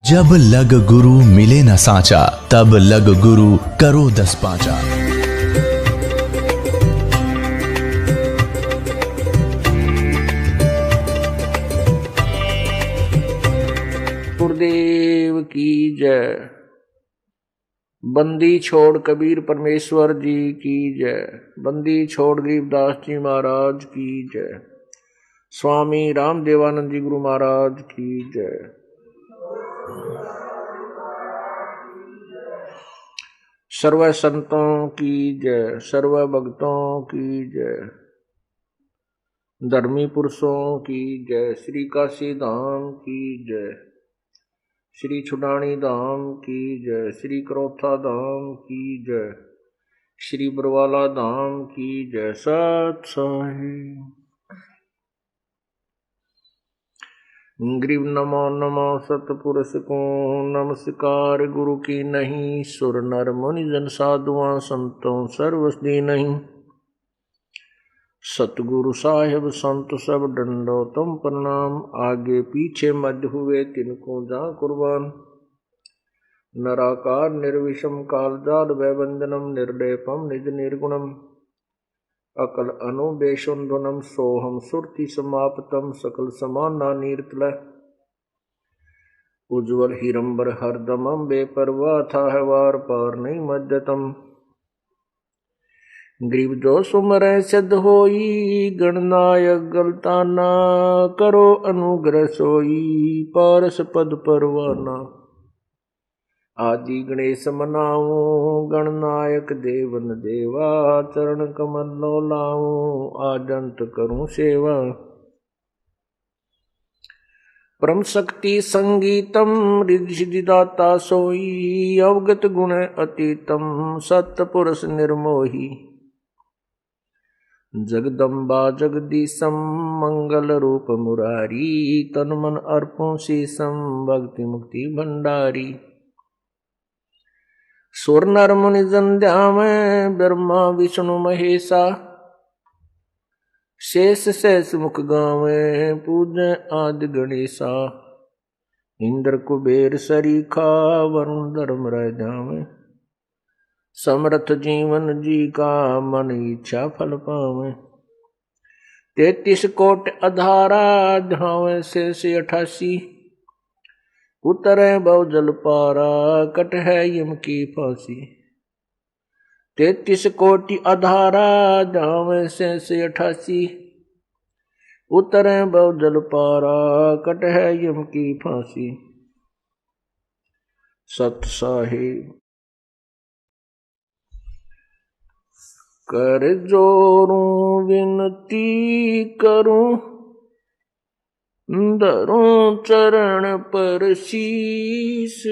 जब लग गुरु मिले न साचा, तब लग गुरु करो 10 पांचा। गुरुदेव की जय। बंदी छोड़ कबीर परमेश्वर जी की जय। बंदी छोड़ गरीबदास जी महाराज की जय। स्वामी रामदेवानंद जी गुरु महाराज की जय। सर्व संतों की जय, सर्व भक्तों की जय, धर्मी पुरुषों की जय, श्री काशी धाम की जय, श्री छुडानी धाम की जय, श्री करोथा धाम की जय, श्री बरवाला धाम की जय। सत साहिब ग्रीव नमो नमो सतपुरुष को नमस्कार। गुरु की नहीं सुर नर मुनि जन साधुआं संतों सर्वस्दी नहीं। सतगुरु साहिब संत सब डंडो तुम प्रणाम। आगे पीछे मध्य हुए तिनको जा कुर्बान। नराकार निर्विषम कालजात वैवंदनम निर्लेपम निज निर्गुणम। अकल अनुबेशुंधनम सोहम सुरति समाप्तम सकल समाना नीरतल। उज्ज्वल हिरंबर हरदमम बेपरवाह था है वार पार नहीं मध्यतम। ग्रीव जो सुमर सिद्ध होई गणनायक गलताना। करो अनुग्रह सोई पारस पद परवाना। आदि गणेश मनाऊं गणनायक देवन देवा। चरण कमल लो लाऊं आजंत करूं सेवा। परम शक्ति संगीतम रिद्धि सिद्धिदाता सोई। अवगत गुण अतीतम सत्पुरुष निर्मोही। जगदम्बा जगदीशम मंगल रूप मुरारी। तन मन अर्पों शीसम भक्ति मुक्ति भंडारी। सुर नर मुनि जन ध्यान ब्रह्मा विष्णु महेशा। शेष शेष मुख गावे पूजय आदि गणेशा। इंद्र कुबेर सरीखा वरुण धर्म रह जावे। समर्थ जीवन जी का मन इच्छा फल पावे। 33 कोट अधारा धावे शेष 88। उतरे बहु जल पारा कट है यम की फांसी। 33 कोटि अधारा जावे शेष 88। उतरे बहु जल पारा कट है यम की फांसी। सत साहिब कर जोरूं विनती करूं। धरूं चरण पर शीस।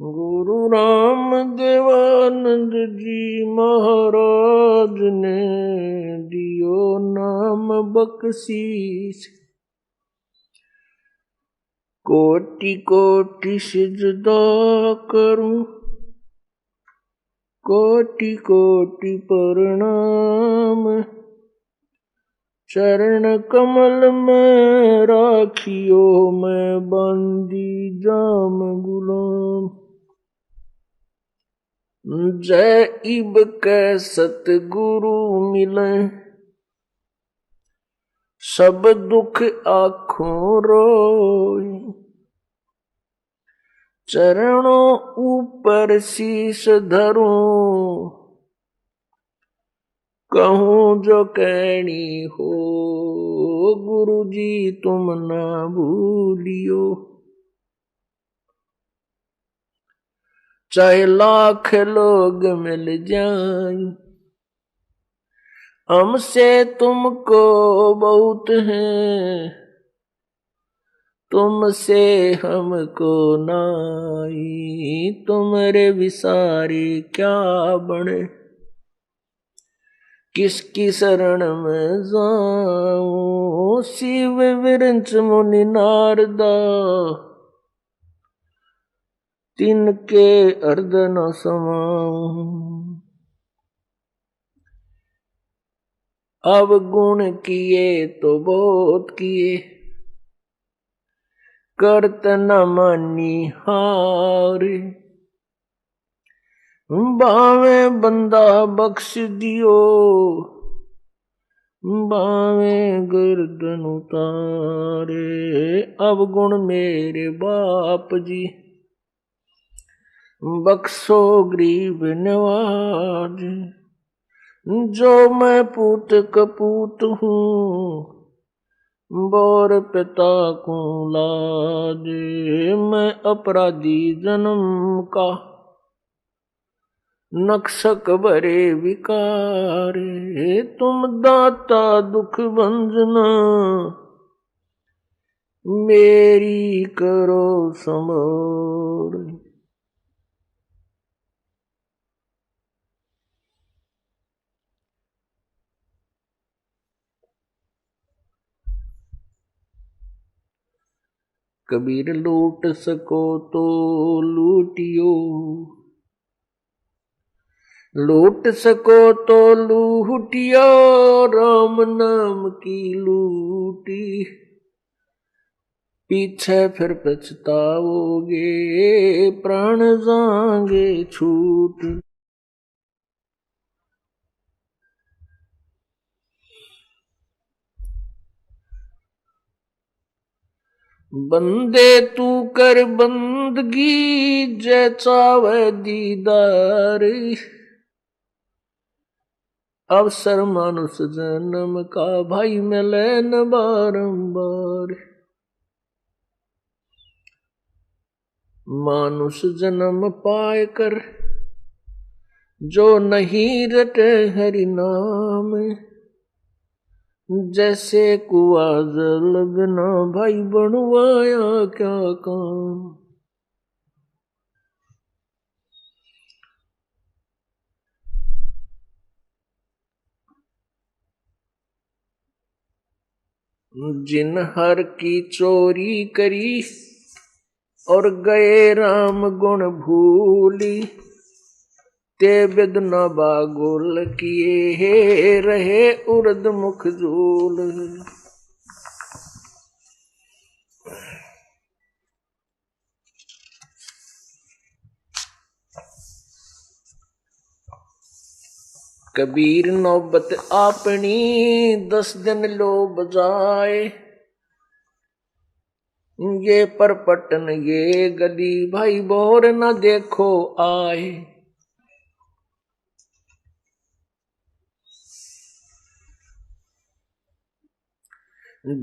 गुरु राम देवानंद जी महाराज ने दियो नाम बख्शीस। कोटि कोटि सिजदा करूं। कोटि कोटि प्रणाम। चरण कमल में राखियो मैं बांदी जाम गुलाम। जय इब कै सतगुरु मिले। सब दुख आँखों रोई। चरणों ऊपर शीश धरूं। कहूं जो कहनी हो गुरु जी तुम ना भूलियो। चाहे लाख लोग मिल जाएं हमसे तुमको बहुत है। तुमसे हमको नाई। तुम्हारे विसारे क्या बने। किसकी शरण में जाऊं। शिव विरंच मुनि नारदा। तिनके अर्ध न समाऊं। अवगुण किए तो बहुत किए। करत न मानी हारे। बावे बंदा बख्श दियो, बावे गर्दन उतारे। अवगुण मेरे बाप जी, बख्शो गरीब नवाज। जो मैं पूत कपूत हूँ, बोर पिता को लाज। मैं अपराधी जन्म का, नक्शक भरे विकारे। तुम दाता दुख भंजना, मेरी करो संभाल। कबीर लूट सको तो लूटियो, लूट सको तो लूटियो। राम नाम की लूटी, पीछे फिर पछताओगे, प्राण जाएंगे छूट। बंदे तू कर बंदगी, जय चावे दीदार। अवसर मानुष जन्म का, भाई मिले न बारंबार। मानुष जन्म पाए कर, जो नहीं रटे हरि नाम। जैसे कुआ जल बिना, भाई बनवाया क्या काम। जिन हर की चोरी करी, और गए राम गुण भूली। ते बिद न बागुल किए, रहे उर्द मुख झूल। कबीर नौबत आपनी, 10 दिन लो बजाए। ये परपटन ये गली, भाई बोर न देखो आए।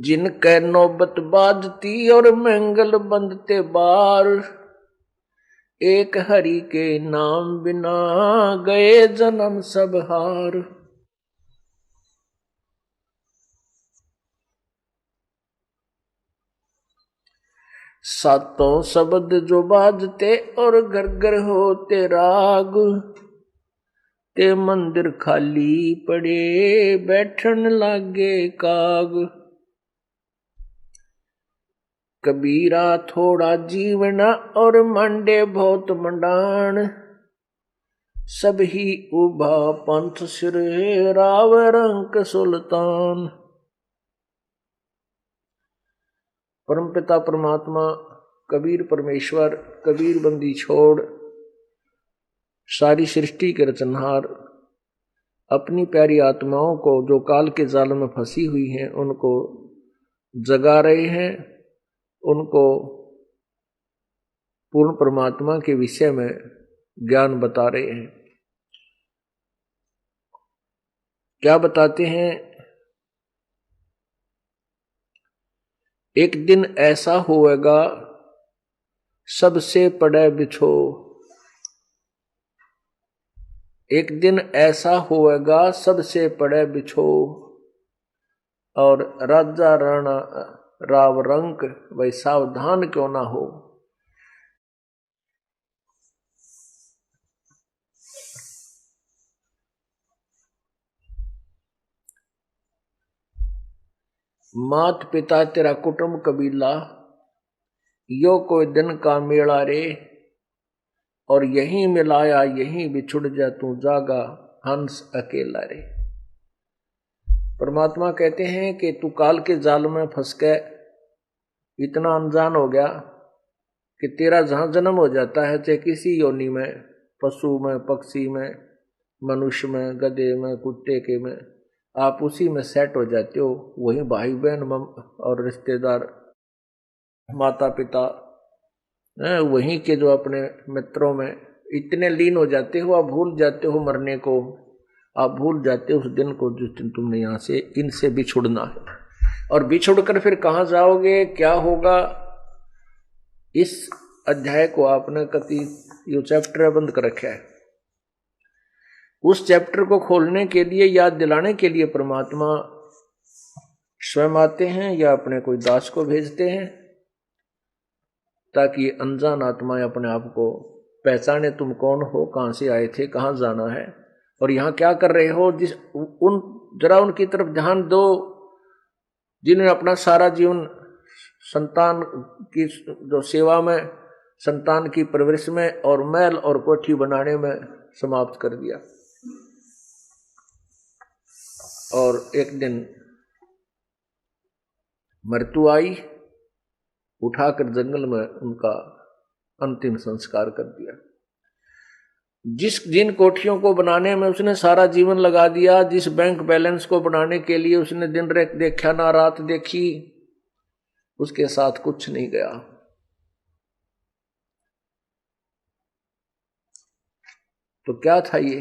जिनके नौबत बाजती, और मंगल बंदते बार। एक हरि के नाम बिना, गए जन्म सब हार। सातों शब्द जो बाजते, और घर घर होते राग। ते मंदिर खाली पड़े, बैठन लागे काग। कबीरा थोड़ा जीवना, और मंडे बहुत मंडान। सब ही उभा पंथ सिर, राव रंक सुल्तान। परमपिता परमात्मा कबीर परमेश्वर, कबीर बंदी छोड़, सारी सृष्टि के रचनहार, अपनी प्यारी आत्माओं को जो काल के जाल में फंसी हुई हैं, उनको जगा रहे हैं। उनको पूर्ण परमात्मा के विषय में ज्ञान बता रहे हैं। क्या बताते हैं? एक दिन ऐसा होएगा, सबसे पड़े बिछो। एक दिन ऐसा होएगा, सबसे पड़े बिछो। और राजा राणा राव रंक, वही सावधान क्यों ना हो। मात पिता तेरा कुटुंब कबीला, यो कोई दिन का मेला रे। और यहीं मिलाया यहीं बिछुड़ जा, तू जागा हंस अकेला रे। परमात्मा कहते हैं कि तू काल के जाल में फंस के इतना अनजान हो गया कि तेरा जहां जन्म हो जाता है, चाहे किसी योनि में, पशु में, पक्षी में, मनुष्य में, गधे में, कुत्ते के में, आप उसी में सेट हो जाते हो। वही भाई बहन और रिश्तेदार, माता पिता, वहीं के जो अपने मित्रों में इतने लीन हो जाते हो, आप भूल जाते हो मरने को, आप भूल जाते हो उस दिन को जिस दिन तुमने यहाँ से इनसे बिछुड़ना है। और बिछुड़ कर फिर कहाँ जाओगे, क्या होगा, इस अध्याय को आपने कति यो चैप्टर बंद कर रखा है। उस चैप्टर को खोलने के लिए, याद दिलाने के लिए परमात्मा स्वयं आते हैं या अपने कोई दास को भेजते हैं, ताकि अनजान आत्माएं अपने आप को पहचाने, तुम कौन हो, कहां से आए थे, कहां जाना है और यहां क्या कर रहे हो। जरा उनकी तरफ ध्यान दो जिन्होंने अपना सारा जीवन संतान की जो सेवा में, संतान की परवरिश में और महल और कोठी बनाने में समाप्त कर दिया। और एक दिन मृत्यु आई, उठाकर जंगल में उनका अंतिम संस्कार कर दिया। जिन कोठियों को बनाने में उसने सारा जीवन लगा दिया, जिस बैंक बैलेंस को बनाने के लिए उसने दिन रात देखा ना रात देखी, उसके साथ कुछ नहीं गया। तो क्या था ये?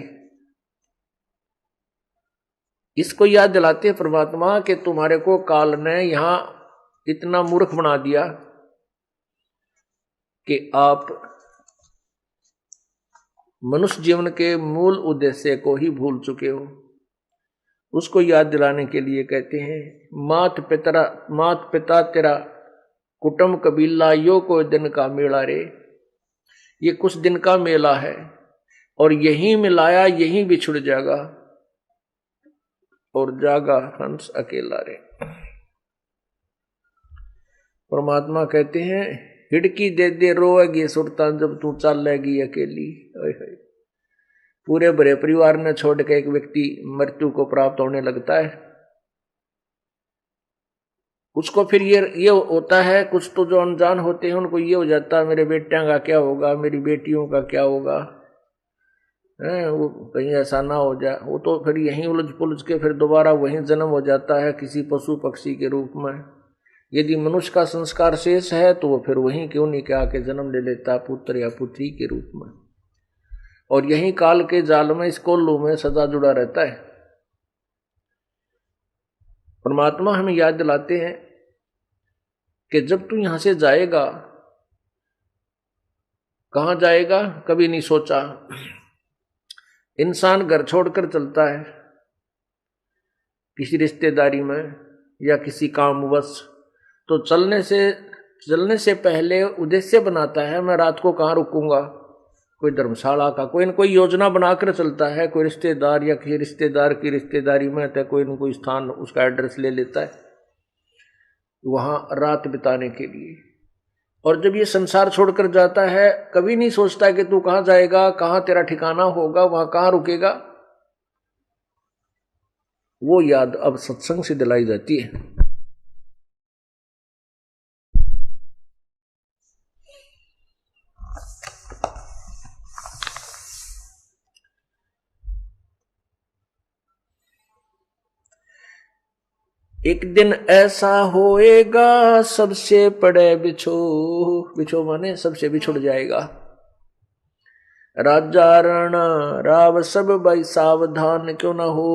इसको याद दिलाते परमात्मा कि तुम्हारे को काल ने यहां इतना मूर्ख बना दिया कि आप मनुष्य जीवन के मूल उद्देश्य को ही भूल चुके हो। उसको याद दिलाने के लिए कहते हैं, मात पिता तेरा कुटुंब कबीला यो कोई दिन का मेला रे। ये कुछ दिन का मेला है और यहीं मिलाया यहीं बिछुड़ जाएगा और जागा हंस अकेला रे। परमात्मा कहते हैं, हिड़की दे दे रोएगी सुरता जब तू चलेगी अकेली। पूरे बड़े परिवार ने छोड़ के एक व्यक्ति मृत्यु को प्राप्त होने लगता है, उसको फिर ये होता है, कुछ तो जो अनजान होते हैं उनको ये हो जाता है, मेरे बेटियों का क्या होगा, मेरी बेटियों का क्या होगा, वो कहीं ऐसा ना हो जाए। वो तो फिर यहीं उलझ पुलझ के फिर दोबारा वहीं जन्म हो जाता है किसी पशु पक्षी के रूप में। यदि मनुष्य का संस्कार शेष है तो वो फिर वहीं क्यों नहीं के आके जन्म ले लेता, पुत्र या पुत्री के रूप में, और यहीं काल के जाल में, इस कोल्लू में सदा जुड़ा रहता है। परमात्मा हमें याद दिलाते हैं कि जब तू यहां से जाएगा, कहां जाएगा कभी नहीं सोचा। इंसान घर छोड़कर चलता है किसी रिश्तेदारी में या किसी कामवश, तो चलने से पहले उद्देश्य बनाता है, मैं रात को कहाँ रुकूंगा, कोई धर्मशाला का कोई न कोई योजना बनाकर चलता है। कोई रिश्तेदार या किसी रिश्तेदार की रिश्तेदारी में तो कोई न कोई स्थान उसका एड्रेस ले लेता है वहां रात बिताने के लिए। और जब ये संसार छोड़कर जाता है, कभी नहीं सोचता कि तू कहाँ जाएगा, कहाँ तेरा ठिकाना होगा, वहां कहाँ रुकेगा। वो याद अब सत्संग से दिलाई जाती है। एक दिन ऐसा होएगा सबसे पड़े बिछो माने सबसे बिछुड़ जाएगा। राजा राणा राव सब भाई सावधान क्यों ना हो।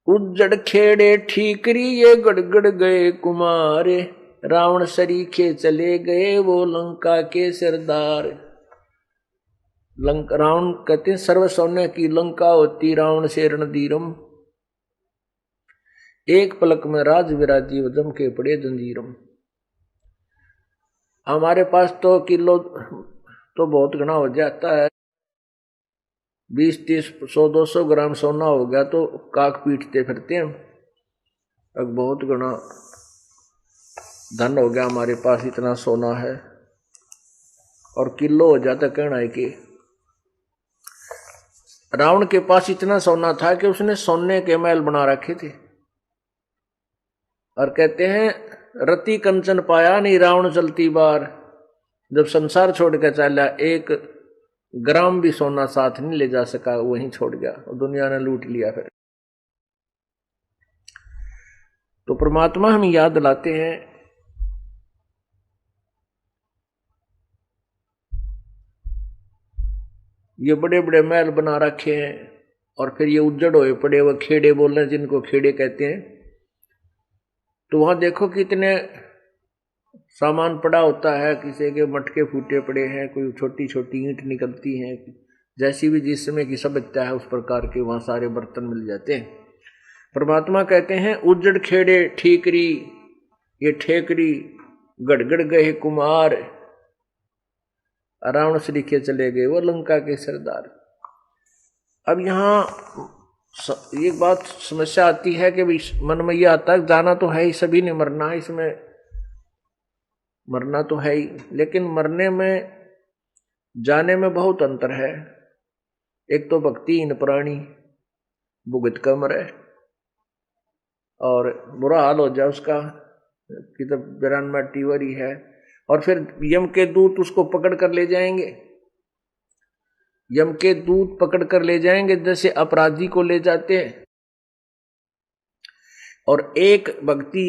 उज्जड़ खेड़े ठीकरी ये गड़गड़ गए कुमारे, रावण सरीखे चले गए वो लंका के सरदार। रावण कहते हैं सर्व सौम्य की लंका होती रावण से रणधीरम, एक पलक में राज विराजी जम के पड़े जंजीरम। हमारे पास तो किलो तो बहुत घना हो जाता है, 20, 30, 100, 200 ग्राम सोना हो गया तो काक पीटते फिरते हैं। अब बहुत घना धन हो गया हमारे पास, इतना सोना है, और किलो हो जाता कहना है कि रावण के पास इतना सोना था कि उसने सोने के महल बना रखे थे। और कहते हैं रति कंचन पाया नहीं रावण चलती बार, जब संसार छोड़ कर चला 1 ग्राम भी सोना साथ नहीं ले जा सका, वहीं छोड़ गया और दुनिया ने लूट लिया। फिर तो परमात्मा हमें याद दिलाते हैं ये बड़े बड़े महल बना रखे हैं और फिर ये उज्जड़ हुए पड़े हुए खेड़े बोल रहे हैं, जिनको खेड़े कहते हैं। तो वहां देखो कितने सामान पड़ा होता है, किसी के मटके फूटे पड़े हैं, कोई छोटी छोटी ईंट निकलती हैं, जैसी भी जिस समय की सभ्यता है उस प्रकार के वहां सारे बर्तन मिल जाते हैं। परमात्मा कहते हैं उज्जड़ खेड़े ठीकरी, ये ठेकरी गड़गड़ गए कुमार, रावण श्री के चले गए वो लंका के सरदार। अब यहाँ एक बात समस्या आती है कि मन में यह आता है जाना तो है ही, सभी ने मरना है, इसमें मरना तो है ही, लेकिन मरने में जाने में बहुत अंतर है। एक तो भक्तिहीन प्राणी भुगत कर मरे और बुरा हाल हो जाए उसका कि तो 92 टीवरी है, और फिर यम के दूत उसको पकड़ कर ले जाएंगे, यम के दूत पकड़ कर ले जाएंगे जैसे अपराधी को ले जाते हैं। और एक भक्ति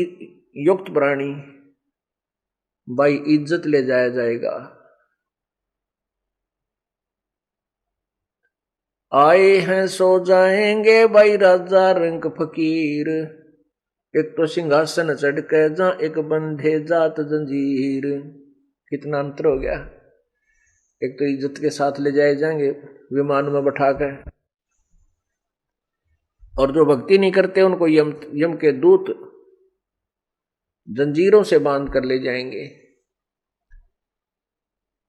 युक्त प्राणी भाई इज्जत ले जाया जाएगा। आए हैं सो जाएंगे भाई राजा रंग फकीर, एक तो सिंहासन चढ़ के जा एक बंधे जात जंजीर। कितना अंतर हो गया। एक तो इज्जत के साथ ले जाए जाएंगे विमान में बैठाकर, और जो भक्ति नहीं करते उनको यम के दूत जंजीरों से बांध कर ले जाएंगे।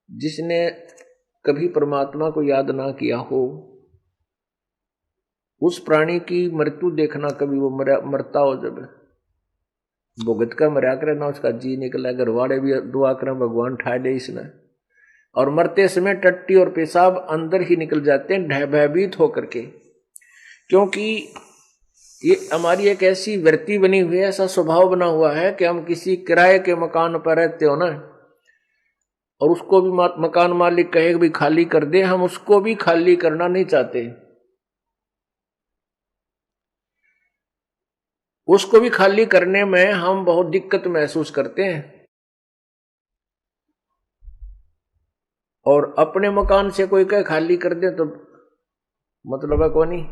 जिसने कभी परमात्मा को याद ना किया हो उस प्राणी की मृत्यु देखना, कभी वो मरता हो जब भुगत का मरा करे ना उसका जी निकला, घर वाले भी दुआ करें भगवान ठा दे इसने, और मरते समय टट्टी और पेशाब अंदर ही निकल जाते हैं भयभीत होकर के। क्योंकि ये हमारी एक ऐसी वृत्ति बनी हुई है, ऐसा स्वभाव बना हुआ है कि हम किसी किराए के मकान पर रहते हो ना, और उसको भी मकान मालिक कहे भी खाली कर दे, हम उसको भी खाली करना नहीं चाहते। उसको भी खाली करने में हम बहुत दिक्कत महसूस करते हैं। और अपने मकान से कोई कहे खाली कर दे तो मतलब है कोई नहीं,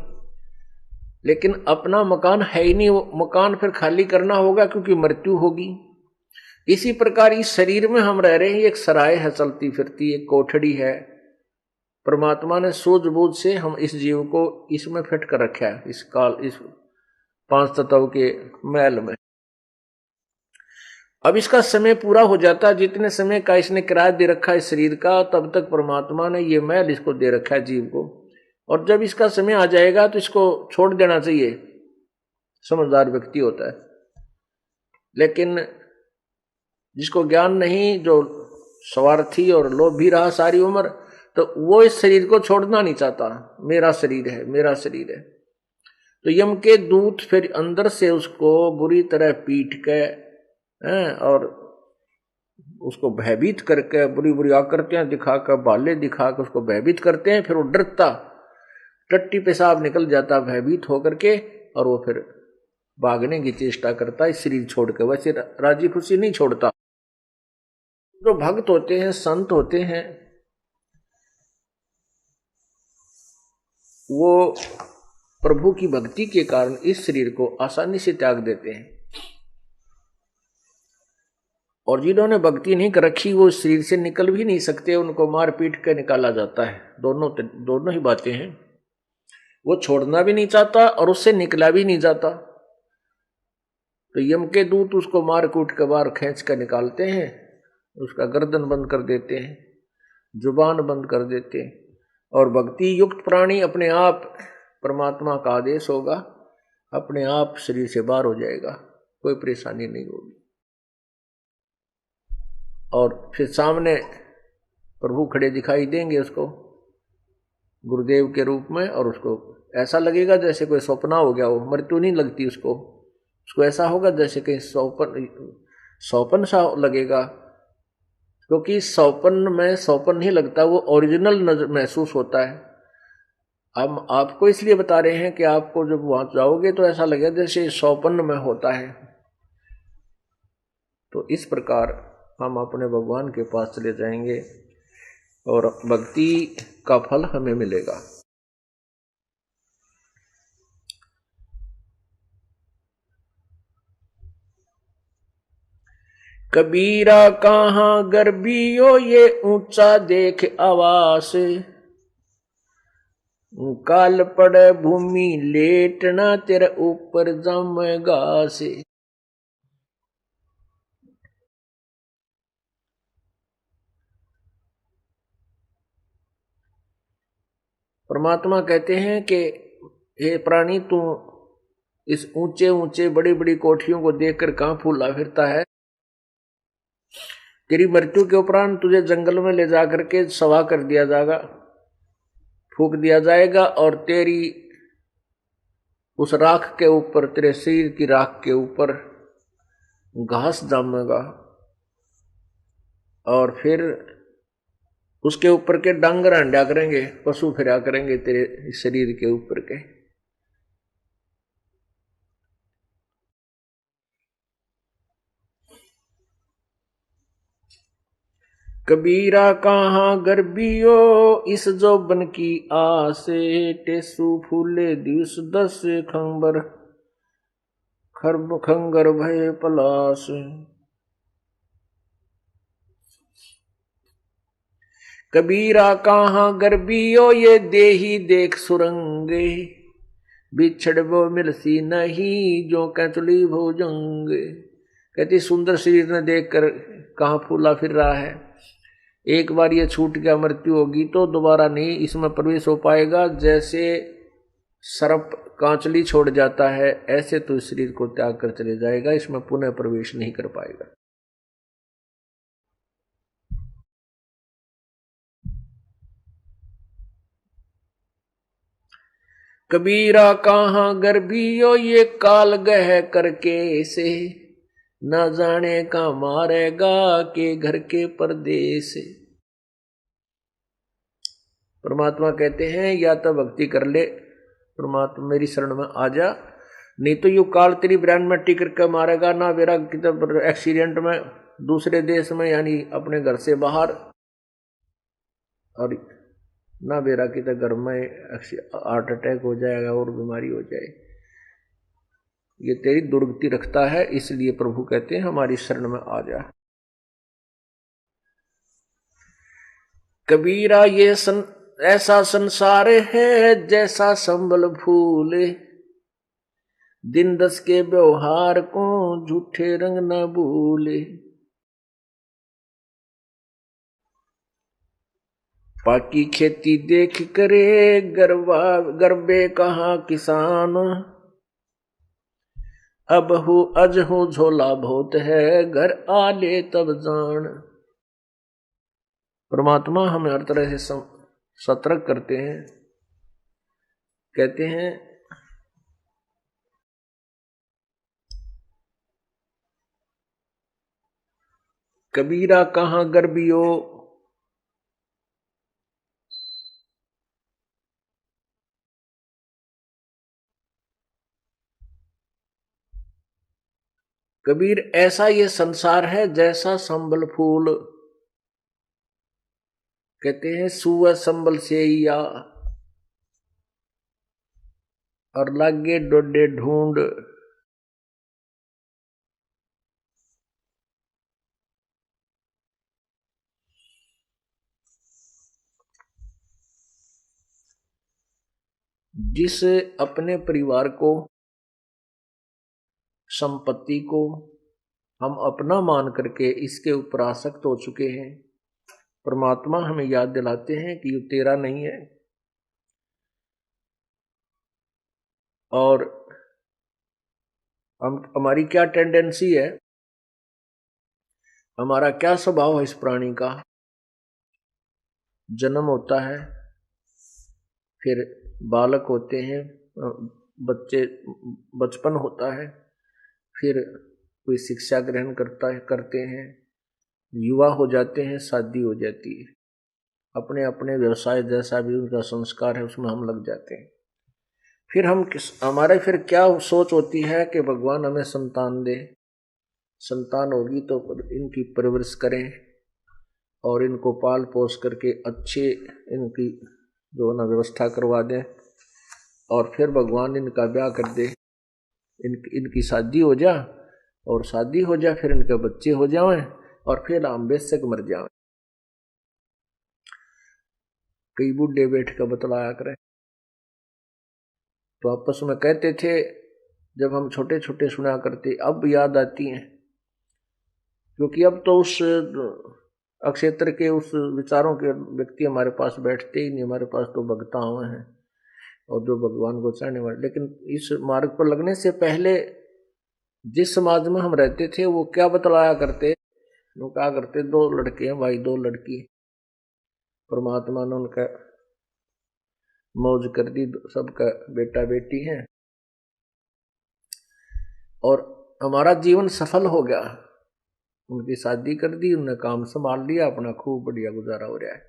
लेकिन अपना मकान है ही नहीं, वो मकान फिर खाली करना होगा क्योंकि मृत्यु होगी। इसी प्रकार इस शरीर में हम रह रहे हैं, एक सराय है चलती फिरती, एक कोठड़ी है। परमात्मा ने सूझबूझ से हम इस जीव को इसमें फिट कर रखा है, इस काल इस 5 तत्व के महल में। अब इसका समय पूरा हो जाता है, जितने समय का इसने किराया दे रखा है शरीर का, तब तक परमात्मा ने ये महल इसको दे रखा है जीव को। और जब इसका समय आ जाएगा तो इसको छोड़ देना चाहिए, समझदार व्यक्ति होता है। लेकिन जिसको ज्ञान नहीं, जो स्वार्थी और लोभी रहा सारी उम्र, तो वो इस शरीर को छोड़ना नहीं चाहता, मेरा शरीर है मेरा शरीर है। तो यम के दूत फिर अंदर से उसको बुरी तरह पीट के और उसको भयभीत करके बुरी बुरी आकृतियां दिखाकर, बाले दिखाकर उसको भयभीत करते हैं। फिर वो डरता, टट्टी पेशाब निकल जाता भयभीत होकर के, और वो फिर भागने की चेष्टा करता है शरीर छोड़ के। वैसे राजी खुशी नहीं छोड़ता। जो भक्त होते हैं, संत होते हैं, वो प्रभु की भक्ति के कारण इस शरीर को आसानी से त्याग देते हैं। और जिन्होंने भक्ति नहीं कर रखी वो शरीर से निकल भी नहीं सकते, उनको मार पीट कर निकाला जाता है। दोनों ही बातें हैं। वो छोड़ना भी नहीं चाहता और उससे निकला भी नहीं जाता। तो यम के दूत उसको मार कूट कर बाहर खींच कर निकालते हैं, उसका गर्दन बंद कर देते हैं, जुबान बंद कर देते हैं। और भक्ति युक्त प्राणी अपने आप, परमात्मा का आदेश होगा, अपने आप शरीर से बाहर हो जाएगा, कोई परेशानी नहीं होगी। और फिर सामने प्रभु खड़े दिखाई देंगे उसको, गुरुदेव के रूप में, और उसको ऐसा लगेगा जैसे कोई सपना हो गया हो, मृत्यु नहीं लगती उसको ऐसा होगा जैसे कहीं सौपन सा लगेगा, क्योंकि सौपन में सौपन नहीं लगता, वो ओरिजिनल नजर महसूस होता है। हम आपको इसलिए बता रहे हैं कि आपको जब वहां जाओगे तो ऐसा लगेगा जैसे सौपन में होता है। तो इस प्रकार हम अपने भगवान के पास चले जाएंगे और भक्ति का फल हमें मिलेगा। कबीरा कहाँ गर्बियो ये ऊंचा देख आवास, काल पड़े भूमि लेटना तेरे ऊपर जमेगा से। परमात्मा कहते हैं कि हे प्राणी, तू इस ऊंचे ऊंचे बड़ी बड़ी कोठियों को देखकर कहां फूला फिरता है? तेरी मृत्यु के उपरांत तुझे जंगल में ले जाकर के सवा कर दिया जाएगा, फूक दिया जाएगा, और तेरी उस राख के ऊपर, तेरे शरीर की राख के ऊपर घास जमेगा, और फिर उसके ऊपर के डांगर अंडा करेंगे, पशु फिरा करेंगे तेरे शरीर के ऊपर के। कबीरा कहाँ गर्बियो इस जोबन की आसे, टेसु फूले दिवस दस खंबर खरब खंगर भय पलास। कबीरा कहाँ गर्बियो ये देही देख सुरंगे, बिछड़ वो मिलसी नहीं जो कैतुली भोजंगे। कहती सुंदर शरीर ने देखकर कहाँ फूला फिर रहा है, एक बार ये छूट गया, मृत्यु होगी तो दोबारा नहीं इसमें प्रवेश हो पाएगा। जैसे सर्प कांचली छोड़ जाता है, ऐसे तो इस शरीर को त्याग कर चले जाएगा, इसमें पुनः प्रवेश नहीं कर पाएगा। कबीरा कहाँ गर्भियो ये काल गह करके से, न जाने का मारेगा के घर के परदेश। परमात्मा कहते हैं या तो भक्ति कर ले, परमात्मा मेरी शरण में आ जा, नहीं तो यू काल तेरी ब्रांड में टिकर के मारेगा। ना मेरा कितना एक्सीडेंट में दूसरे देश में यानी अपने घर से बाहर, और ना मेरा कितना घर में हार्ट अटैक हो जाएगा और बीमारी हो जाए। ये तेरी दुर्गति रखता है, इसलिए प्रभु कहते हैं हमारी शरण में आ जा। कबीरा ये ऐसा संसार है जैसा संबल फूले, दिन दस के व्यवहार को झूठे रंग न भूले। पाकी खेती देख करे गरबे कहाँ किसान, अब हो अज हो झोला बहुत है घर आले तब जान। परमात्मा हमें हर तरह से सतर्क करते हैं, कहते हैं कबीरा कहाँ गर्बियो, कबीर ऐसा ये संसार है जैसा संबल फूल। कहते हैं सुअ संबल से या, और लागे डोडे ढूंढ। जिस अपने परिवार को, संपत्ति को हम अपना मान करके इसके ऊपर आसक्त हो चुके हैं, परमात्मा हमें याद दिलाते हैं कि ये तेरा नहीं है। और हमारी क्या टेंडेंसी है, हमारा क्या स्वभाव है, इस प्राणी का जन्म होता है, फिर बालक होते हैं, बचपन होता है, फिर कोई शिक्षा ग्रहण करते हैं, युवा हो जाते हैं, शादी हो जाती है, अपने अपने व्यवसाय जैसा भी उनका संस्कार है उसमें हम लग जाते हैं। फिर हमारे फिर क्या सोच होती है कि भगवान हमें संतान दे, संतान होगी तो इनकी परवरिश करें और इनको पाल पोस करके अच्छे इनकी जो ना व्यवस्था करवा दें, और फिर भगवान इनका ब्याह कर दे, इनकी शादी हो जा, और शादी हो जाए फिर इनके बच्चे हो जाएं, और फिर हम बेशक मर जाएं। कई बूढ़े बैठ कर बतलाया करें, तो आपस में कहते थे जब हम छोटे छोटे सुना करते, अब याद आती हैं, क्योंकि अब तो उस अक्षेत्र के उस विचारों के व्यक्ति हमारे पास बैठते ही नहीं, हमारे पास तो भगता हुए हैं और जो भगवान को चाहने वाले। लेकिन इस मार्ग पर लगने से पहले जिस समाज में हम रहते थे वो क्या बतलाया करते, वो क्या करते, 2 लड़के हैं भाई, 2 लड़की, परमात्मा ने उनका मौज कर दी, सबका बेटा बेटी है और हमारा जीवन सफल हो गया। उनकी शादी कर दी, उन्होंने काम संभाल लिया, अपना खूब बढ़िया गुजारा हो रहा है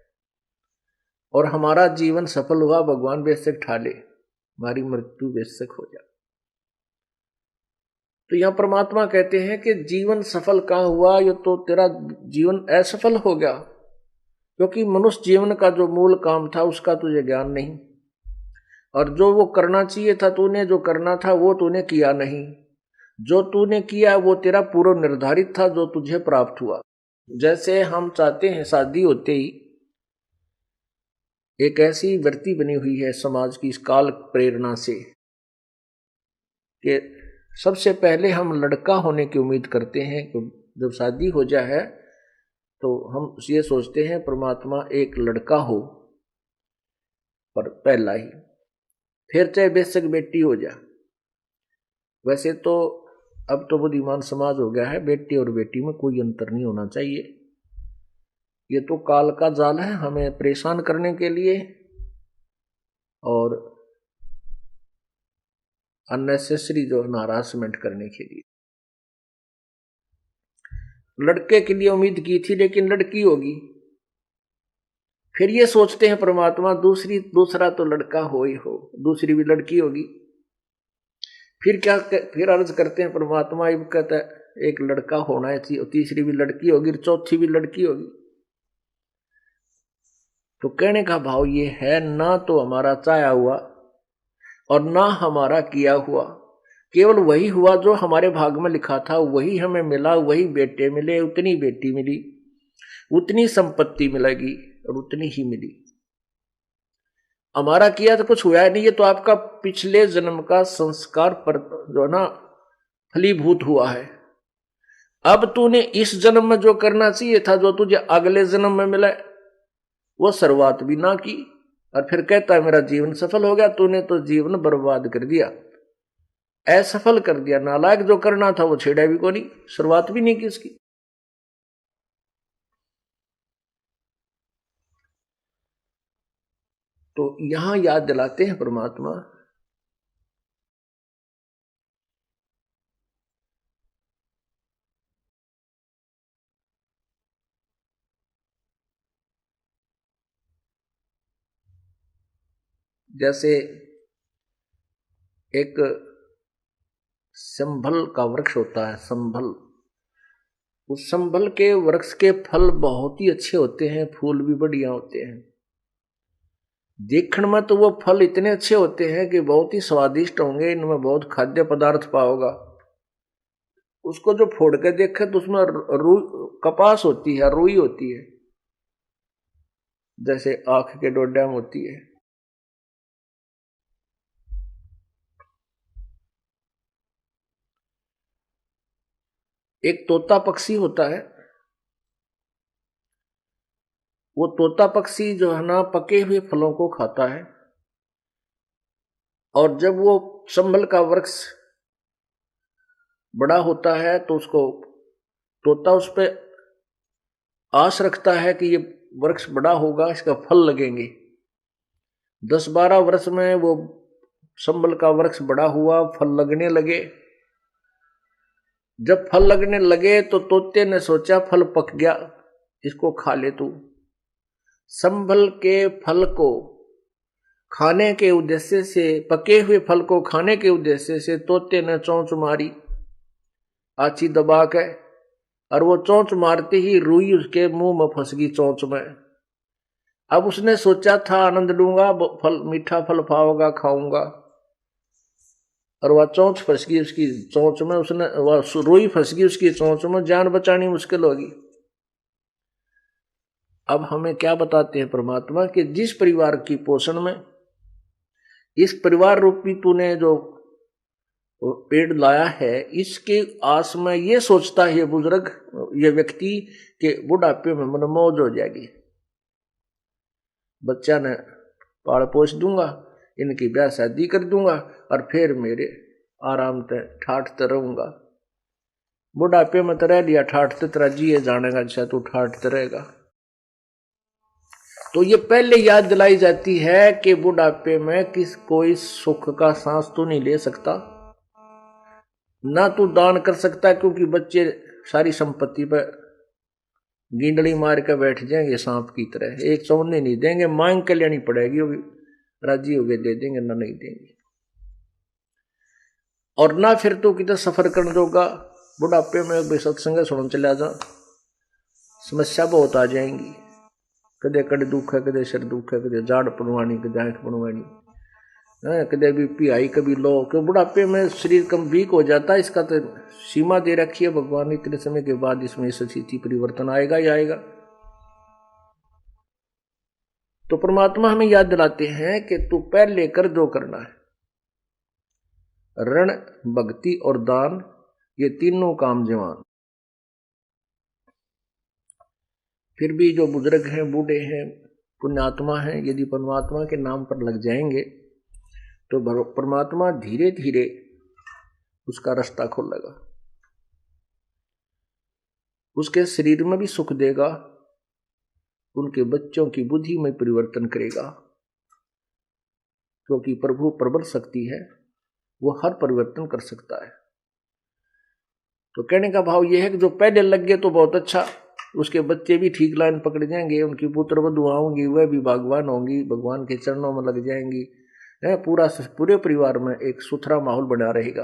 और हमारा जीवन सफल हुआ। भगवान बेशक ठाले, हमारी मृत्यु बेशक हो जाए। तो यहां परमात्मा कहते हैं कि जीवन सफल कहां हुआ, ये तो तेरा जीवन असफल हो गया, क्योंकि मनुष्य जीवन का जो मूल काम था उसका तुझे ज्ञान नहीं, और जो वो करना चाहिए था तूने, जो करना था वो तूने किया नहीं। जो तूने किया वो तेरा पूर्व निर्धारित था, जो तुझे प्राप्त हुआ। जैसे हम चाहते हैं शादी होते ही एक ऐसी वृत्ति बनी हुई है समाज की इस काल प्रेरणा से कि सबसे पहले हम लड़का होने की उम्मीद करते हैं। जब शादी हो जाए तो हम ये सोचते हैं परमात्मा एक लड़का हो, पर पहला ही, फिर चाहे बेशक बेटी हो जाए। वैसे तो अब तो बुद्धिमान समाज हो गया है, बेटी और बेटी में कोई अंतर नहीं होना चाहिए। ये तो काल का जाल है हमें परेशान करने के लिए और अननेसेसरी जो हरासमेंट करने के लिए। लड़के के लिए उम्मीद की थी लेकिन लड़की होगी, फिर ये सोचते हैं परमात्मा दूसरा तो लड़का हो ही हो, दूसरी भी लड़की होगी। फिर अर्ज करते हैं परमात्मा, ये कहता है एक लड़का होना है, तीसरी भी लड़की होगी, चौथी भी लड़की होगी। तो कहने का भाव ये है, ना तो हमारा चाहा हुआ और ना हमारा किया हुआ, केवल वही हुआ जो हमारे भाग में लिखा था, वही हमें मिला, वही बेटे मिले, उतनी बेटी मिली, उतनी संपत्ति मिलेगी और उतनी ही मिली। हमारा किया तो कुछ हुआ नहीं, ये तो आपका पिछले जन्म का संस्कार पर जो है ना फलीभूत हुआ है। अब तूने इस जन्म में जो करना चाहिए था, जो तुझे अगले जन्म में मिला, वो शुरुआत भी ना की और फिर कहता है मेरा जीवन सफल हो गया। तूने तो जीवन बर्बाद कर दिया, असफल कर दिया। नालायक जो करना था वो छेड़ा भी को नहीं, शुरुआत भी नहीं की इसकी। तो यहां याद दिलाते हैं परमात्मा, जैसे एक संभल का वृक्ष होता है, संभल, उस संभल के वृक्ष के फल बहुत ही अच्छे होते हैं, फूल भी बढ़िया होते हैं। देखने में तो वो फल इतने अच्छे होते हैं कि बहुत ही स्वादिष्ट होंगे, इनमें बहुत खाद्य पदार्थ पाओगा। उसको जो फोड़ के देखे तो उसमें कपास होती है, रुई होती है, जैसे आंख के डोडा में होती है। एक तोता पक्षी होता है, वो तोता पक्षी जो है ना पके हुए फलों को खाता है, और जब वो संभल का वृक्ष बड़ा होता है तो उसको तोता उस पर आस रखता है कि ये वृक्ष बड़ा होगा, इसका फल लगेंगे। 10-12 वर्ष में वो संबल का वृक्ष बड़ा हुआ, फल लगने लगे। जब फल लगने लगे तो तोते ने सोचा फल पक गया, इसको खा ले तू। संबल के फल को खाने के उद्देश्य से, पके हुए फल को खाने के उद्देश्य से तोते ने चोंच मारी आछी दबा के, और वो चोंच मारते ही रुई उसके मुंह में फंस गई चोंच में। अब उसने सोचा था आनंद लूंगा, फल मीठा फल पाओगा, खाऊंगा, और वह चोंच फंस गई उसकी चोंच में, उसने वह रुई फंस गई उसकी चोंच में, जान बचानी मुश्किल होगी। अब हमें क्या बताते हैं परमात्मा कि जिस परिवार की पोषण में, इस परिवार रूपी तूने जो पेड़ लाया है, इसके आस में ये सोचता है ये बुजुर्ग, ये व्यक्ति के बुढ़ापे में मनमौज हो जाएगी, बच्चा ने पाल पोस दूंगा, इनकी ब्याह शादी कर दूंगा, और फिर मेरे आराम से ठाठते रहूंगा। बुढ़ापे में तो रह लिया ठाठते, तेरा जिए जानेगा, अच्छा तू ठाठते रहेगा। तो ये पहले याद दिलाई जाती है कि बुढ़ापे में कोई सुख का सांस तो नहीं ले सकता, ना तू दान कर सकता, क्योंकि बच्चे सारी संपत्ति पर गिंडली मार कर बैठ जाएंगे सांप की तरह, एक चौने नहीं देंगे, मांग के लेनी पड़ेगी, वो भी राजी हो गए दे देंगे, ना नहीं देंगे। और ना फिर तो किधर सफर करने दोगा। बुढ़ापे में सत्संग सुन चला जा, समस्या बहुत आ जाएंगी, कदे कड़ दुख है, कदे सिर दुख है, कदे जाड़ पड़वानी, कदे आंख पड़वानी, कदे बीपी हाई, कभी लो, क्यों बुढ़ापे में शरीर कम वीक हो जाता है। इसका तो सीमा दे रखी है भगवान ने, इतने समय के बाद इसमें स्थिति परिवर्तन आएगा ही आएगा। तो परमात्मा हमें याद दिलाते हैं कि तू पहले कर जो करना है, ऋण, भक्ति और दान, ये तीनों काम जवान। फिर भी जो बुजुर्ग हैं, बूढ़े हैं, पुण्यात्मा हैं, यदि परमात्मा के नाम पर लग जाएंगे तो परमात्मा धीरे धीरे उसका रास्ता खोलेगा, उसके शरीर में भी सुख देगा, उनके बच्चों की बुद्धि में परिवर्तन करेगा, क्योंकि प्रभु प्रबल शक्ति है, वो हर परिवर्तन कर सकता है। तो कहने का भाव यह है कि जो पहले लग गए तो बहुत अच्छा, उसके बच्चे भी ठीक लाइन पकड़ जाएंगे, उनकी पुत्र वधुआ होंगी, वह भी भगवान होंगी, भगवान के चरणों में लग जाएंगी, पूरे परिवार में एक सुथरा माहौल बना रहेगा।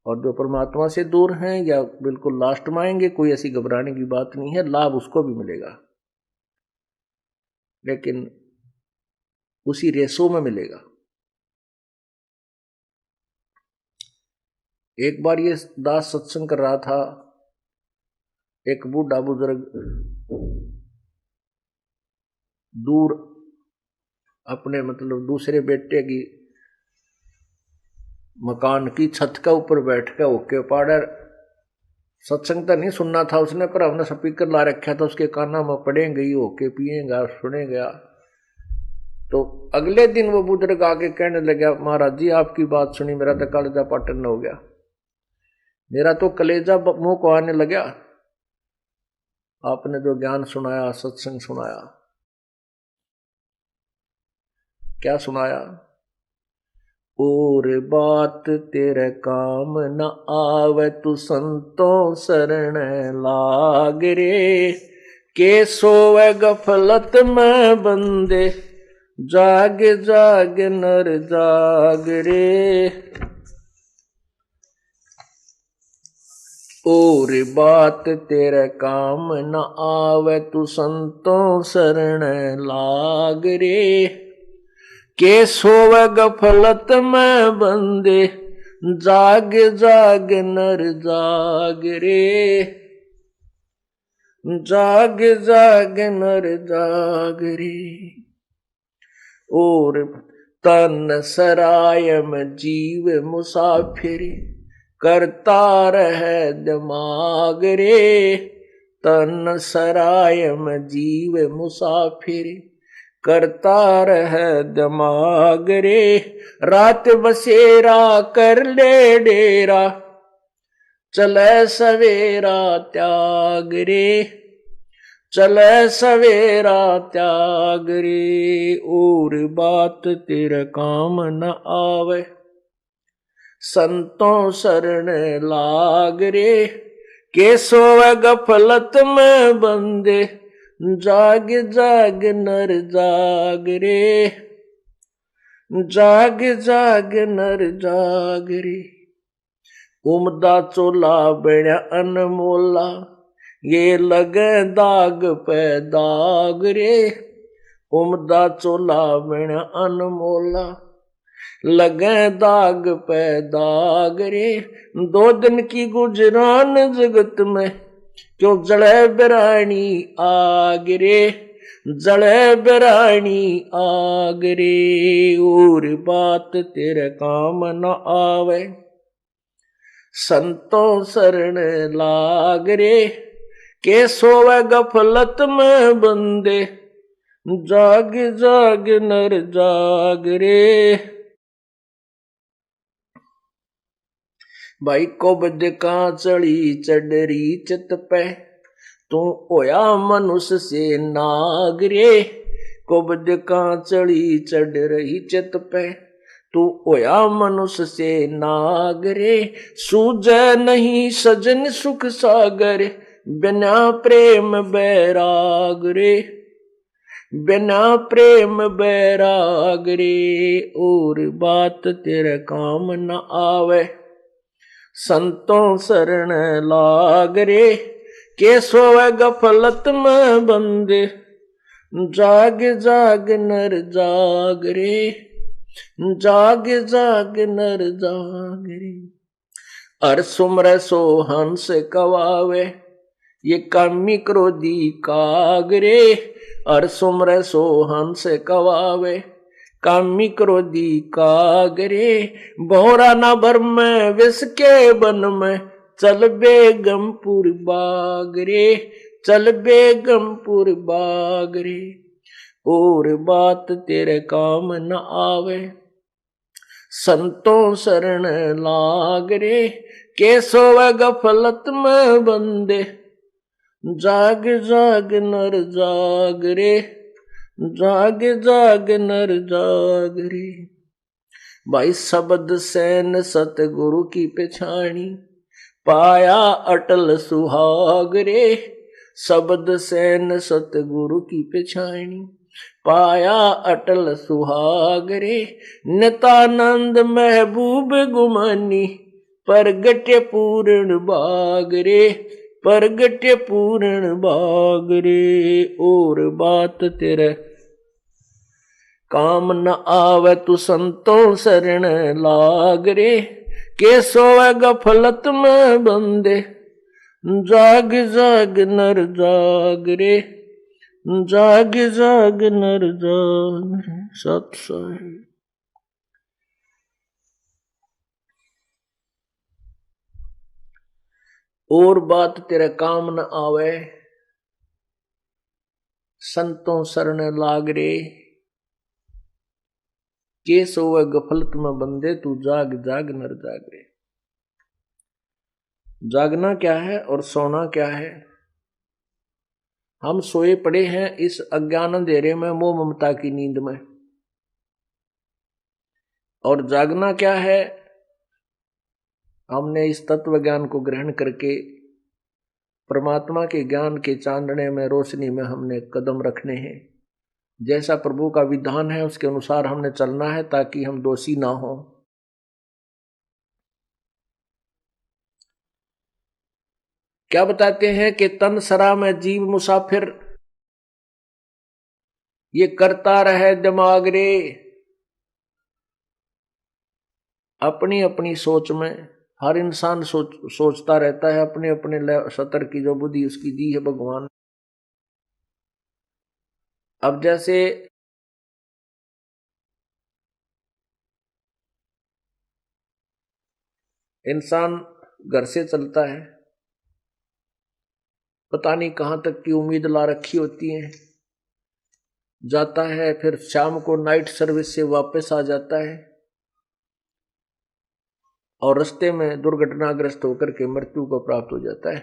और जो परमात्मा से दूर हैं या बिल्कुल लास्ट में आएंगे, कोई ऐसी घबराने की बात नहीं है, लाभ उसको भी मिलेगा, लेकिन उसी रेसों में मिलेगा। एक बार ये दास सत्संग कर रहा था, एक बूढ़ा बुजुर्ग दूर अपने मतलब दूसरे बेटे की मकान की छत के ऊपर बैठ के होके पाड़े, सत्संग तो नहीं सुनना था उसने, पर हमने स्पीकर ला रखा था, उसके काना में पड़ेंगे ही, होके पिएगा, सुनेगा। तो अगले दिन वो बुजुर्ग आके कहने लगा, महाराज जी आपकी बात सुनी, मेरा तो कलेजा पाटन हो गया, मेरा तो कलेजा मुंह को आने लगा, आपने जो ज्ञान सुनाया, सत्संग सुनाया। क्या सुनाया? और बात तेरे काम न आवे, तू संतों शरण लाग रे, के सोवे गफलत में बंदे, जाग जाग नर जाग रे। और बात तेरे काम न आवे, तू संतों शरण लाग रे, के सोवे गफलत में बंदे, जाग जाग नर जाग रे, जाग जाग नर जाग रे। और तन सराय में जीव मुसाफिर, करता रहे दिमाग रे, तन सराय में जीव मुसाफिर, करता रहे दिमाग रे। रात बसेरा कर ले डेरा, चले सवेरा त्याग रे, चले सवेरा त्याग रे, और बात तेरे काम न आवे। संतों शरण लाग रे, के सोवे गफलत में बंदे। जाग जाग नर जाग रे, जाग जाग नर जाग रे। उमदा चोला बड़ा अनमोला, ये लगे दाग पे दाग रे। उमदा चोला बड़ा अनमोला, लगे दाग पे दाग रे। 2 दिन की गुजरान जगत में, क्यों जड़े बिरानी आग रे। जड़े बिरानी आग रे, और बात तेरे काम न आवे। संतों शरण लाग रे, के सोवे गफलत में बंदे। जाग जाग नर जाग रे। भाई को बद का चढ़ी चढ़री चित पे, तू होया मनुष्य से नाग रे। को बद का चढ़ी चढ़ रही चित पे, तू होया मनुष्य से नाग रे। सूझे नहीं सजन सुख सागर, बिना प्रेम बैराग रे। बिना प्रेम बैराग रे, और बात तेरे काम न आवे। संतों शरण लाग रे, के सोवे गफलत में बंदे। जाग जाग नर जाग रे, जाग जाग नर जाग रे। अर सुमर सो हंस कवावे, ये कामी क्रोधी काग रे। अर सुमर सो हंस कवावे, कामी क्रोधी कागरे। बोरा न भर में विष के बन में, चल बेगमपुर बागरे। चल बेगमपुर बागरे, और बात तेरे काम न आवे। संतों शरण लाग रे, के सोवे गफलत में बंदे। जाग जाग नर जाग रे, जाग जाग नर जाग रे। भाई शब्द सैन सतगुरु की पछाणी, पाया अटल सुहाग रे। शब्द सैन सतगुरु की पछाणी, पाया अटल सुहाग रे। नितानंद महबूब गुमानी, परगट्य पूर्ण बाग रे। परगट्य पूर्ण बाग रे, और बात तेरे काम न आवे। तू संतों शरण लाग रे, के सोवे गफलत में बंदे। जाग जाग नर जाग रे, जाग जाग नर जाग रे। सत साहिब। और बात तेरे काम न आवे, संतों शरण लाग रे, के सोवे गफलत में बंदे। तू जाग जाग नर जाग रे। जागना क्या है और सोना क्या है? हम सोए पड़े हैं इस अज्ञान अंधेरे में, मोह ममता की नींद में। और जागना क्या है? हमने इस तत्व ज्ञान को ग्रहण करके परमात्मा के ज्ञान के चांदने में, रोशनी में हमने कदम रखने हैं। जैसा प्रभु का विधान है उसके अनुसार हमने चलना है, ताकि हम दोषी ना हो। क्या बताते हैं कि तन सरा में जीव मुसाफिर, ये करता रहे दिमाग रे। अपनी अपनी सोच में हर इंसान सोचता रहता है, अपने अपने सतर की जो बुद्धि उसकी दी है भगवान। अब जैसे इंसान घर से चलता है, पता नहीं कहां तक की उम्मीद ला रखी होती है, जाता है, फिर शाम को नाइट सर्विस से वापस आ जाता है, और रास्ते में दुर्घटनाग्रस्त होकर के मृत्यु को प्राप्त हो जाता है।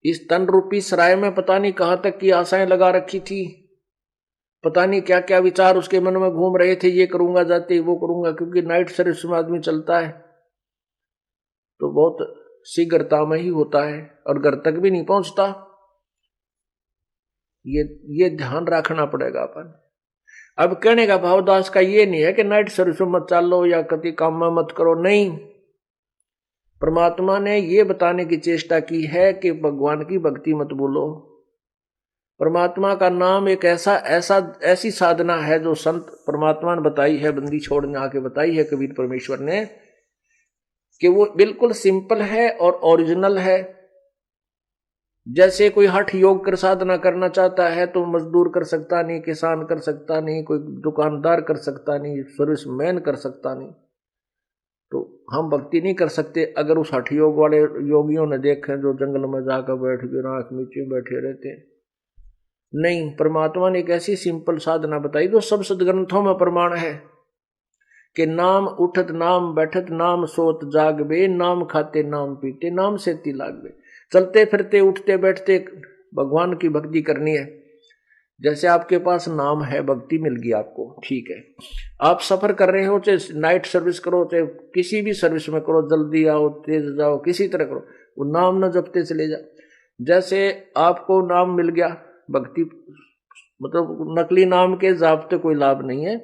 इस तन रूपी सराय में पता नहीं कहां तक की आशाएं लगा रखी थी, पता नहीं क्या क्या विचार उसके मन में घूम रहे थे, ये करूंगा जाते वो करूंगा, क्योंकि नाइट सर्विस में आदमी चलता है तो बहुत शीघ्रता में ही होता है और घर तक भी नहीं पहुंचता। ये ध्यान रखना पड़ेगा अपन। अब कहने का भावदास का ये नहीं है कि नाइट सर्विस में मत चालो या कति काम में मत करो, नहीं। परमात्मा ने ये बताने की चेष्टा की है कि भगवान की भक्ति मत भूलो। परमात्मा का नाम एक ऐसी साधना है जो संत परमात्मा ने बताई है, बंदी छोड़ने आके बताई है कबीर परमेश्वर ने, कि वो बिल्कुल सिंपल है और ओरिजिनल है। जैसे कोई हठ योग कर साधना करना चाहता है तो मजदूर कर सकता नहीं, किसान कर सकता नहीं, कोई दुकानदार कर सकता नहीं, सर्विसमैन कर सकता नहीं, तो हम भक्ति नहीं कर सकते अगर उस हठ योग वाले योगियों ने देखे जो जंगल में जाकर बैठ के आंख नीचे बैठे रहते। नहीं, परमात्मा ने एक ऐसी सिंपल साधना बताई जो सब सदग्रंथों में प्रमाण है कि नाम उठत नाम बैठत नाम सोत जागबे, नाम खाते नाम पीते नाम सेती लागबे। चलते फिरते उठते बैठते भगवान की भक्ति करनी है। जैसे आपके पास नाम है, भक्ति मिल गई आपको, ठीक है। आप सफर कर रहे हो, चाहे नाइट सर्विस करो चाहे किसी भी सर्विस में करो, जल्दी आओ तेज जाओ किसी तरह करो, वो नाम न जपते चले जाओ। जैसे आपको नाम मिल गया, भक्ति मतलब नकली नाम के जापते कोई लाभ नहीं है।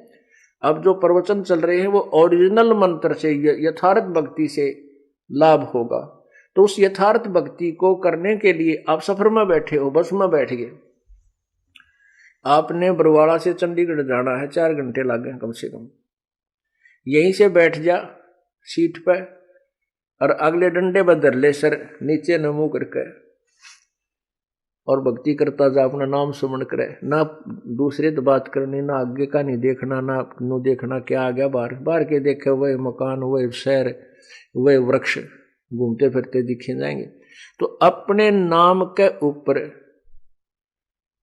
अब जो प्रवचन चल रहे हैं वो ओरिजिनल मंत्र से, यथार्थ भक्ति से लाभ होगा। तो उस यथार्थ भक्ति को करने के लिए आप सफर में बैठे हो, बस में बैठ गए, आपने बरवाड़ा से चंडीगढ़ जाना है, 4 घंटे लगे कम से कम। यहीं से बैठ जा सीट पे और अगले डंडे बदल ले सर नीचे न मुंह करके और भक्ति करता जा, अपना नाम सुमन करे, ना दूसरे तो बात करनी, ना आगे का नहीं देखना, ना नो देखना क्या आ गया बाहर, बाहर के देखे वही मकान वही शहर वही वृक्ष घूमते फिरते दिखे जाएंगे। तो अपने नाम के ऊपर